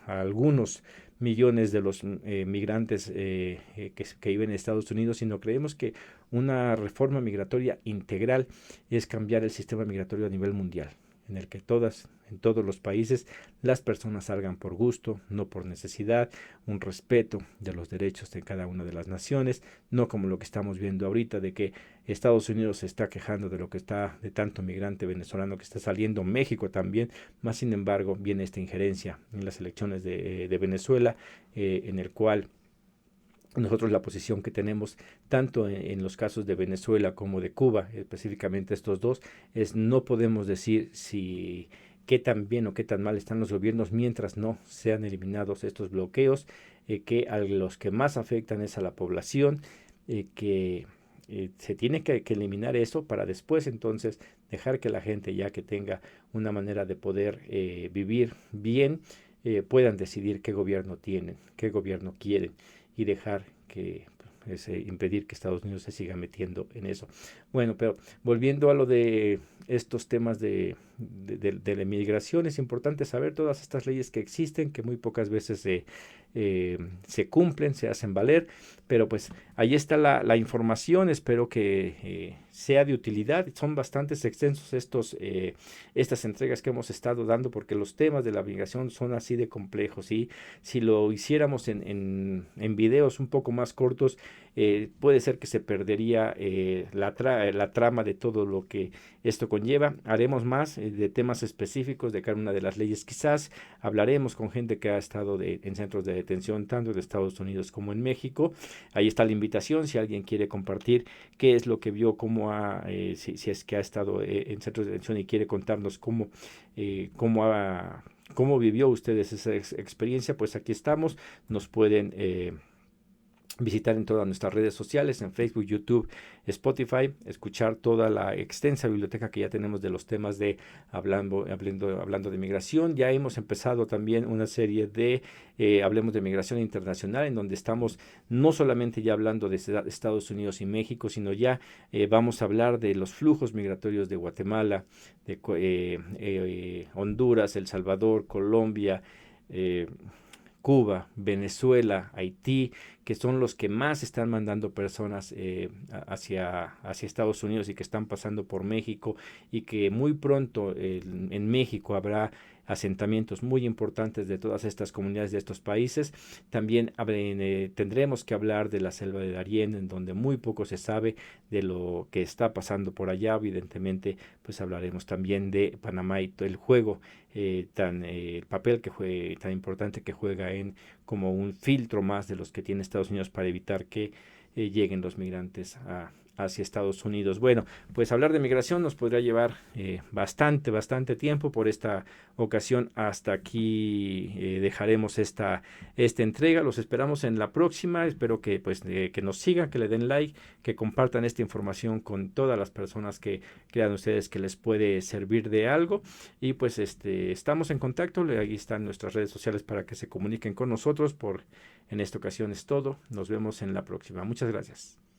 algunos millones de los migrantes que viven en Estados Unidos, sino creemos que una reforma migratoria integral es cambiar el sistema migratorio a nivel mundial, en el que en todos los países las personas salgan por gusto, no por necesidad, un respeto de los derechos de cada una de las naciones, no como lo que estamos viendo ahorita, de que Estados Unidos se está quejando de tanto migrante venezolano que está saliendo, México también, más sin embargo viene esta injerencia en las elecciones de Venezuela, en el cual nosotros la posición que tenemos tanto en los casos de Venezuela como de Cuba, específicamente estos dos, es no podemos decir si qué tan bien o qué tan mal están los gobiernos mientras no sean eliminados estos bloqueos, que a los que más afectan es a la población, que se tiene que eliminar eso para después entonces dejar que la gente, ya que tenga una manera de poder vivir bien, puedan decidir qué gobierno tienen, qué gobierno quieren, y dejar que impedir que Estados Unidos se siga metiendo en eso. Bueno, pero volviendo a lo de estos temas de la inmigración, es importante saber todas estas leyes que existen, que muy pocas veces se cumplen, se hacen valer, pero pues ahí está la información. Espero que sea de utilidad. Son bastante extensos estas entregas que hemos estado dando, porque los temas de la migración son así de complejos, y si lo hiciéramos en videos un poco más cortos, puede ser que se perdería la trama de todo lo que esto conlleva. Haremos más de temas específicos de cada una de las leyes. Quizás hablaremos con gente que ha estado en centros de detención, tanto de Estados Unidos como en México. Ahí está la invitación, si alguien quiere compartir qué es lo que vio, si es que ha estado en centros de detención y quiere contarnos cómo vivió ustedes esa experiencia, pues aquí estamos. Nos pueden visitar en todas nuestras redes sociales, en Facebook, YouTube, Spotify, escuchar toda la extensa biblioteca que ya tenemos de los temas de hablando de migración. Ya hemos empezado también una serie de Hablemos de Migración Internacional, en donde estamos no solamente ya hablando de Estados Unidos y México, sino ya vamos a hablar de los flujos migratorios de Guatemala, de Honduras, El Salvador, Colombia, Cuba, Venezuela, Haití, que son los que más están mandando personas hacia Estados Unidos y que están pasando por México, y que muy pronto en México habrá asentamientos muy importantes de todas estas comunidades de estos países. También tendremos que hablar de la selva de Darién, en donde muy poco se sabe de lo que está pasando por allá. Evidentemente, pues hablaremos también de Panamá y todo el juego, el papel tan importante que juega como un filtro más de los que tiene Estados Unidos para evitar que lleguen los migrantes a hacia Estados Unidos. Bueno, pues hablar de migración nos podría llevar bastante tiempo. Por esta ocasión hasta aquí dejaremos esta entrega. Los esperamos en la próxima. Espero que que nos sigan, que le den like, que compartan esta información con todas las personas que crean ustedes que les puede servir de algo. Y pues estamos en contacto. Ahí están nuestras redes sociales para que se comuniquen con nosotros. En esta ocasión es todo. Nos vemos en la próxima. Muchas gracias.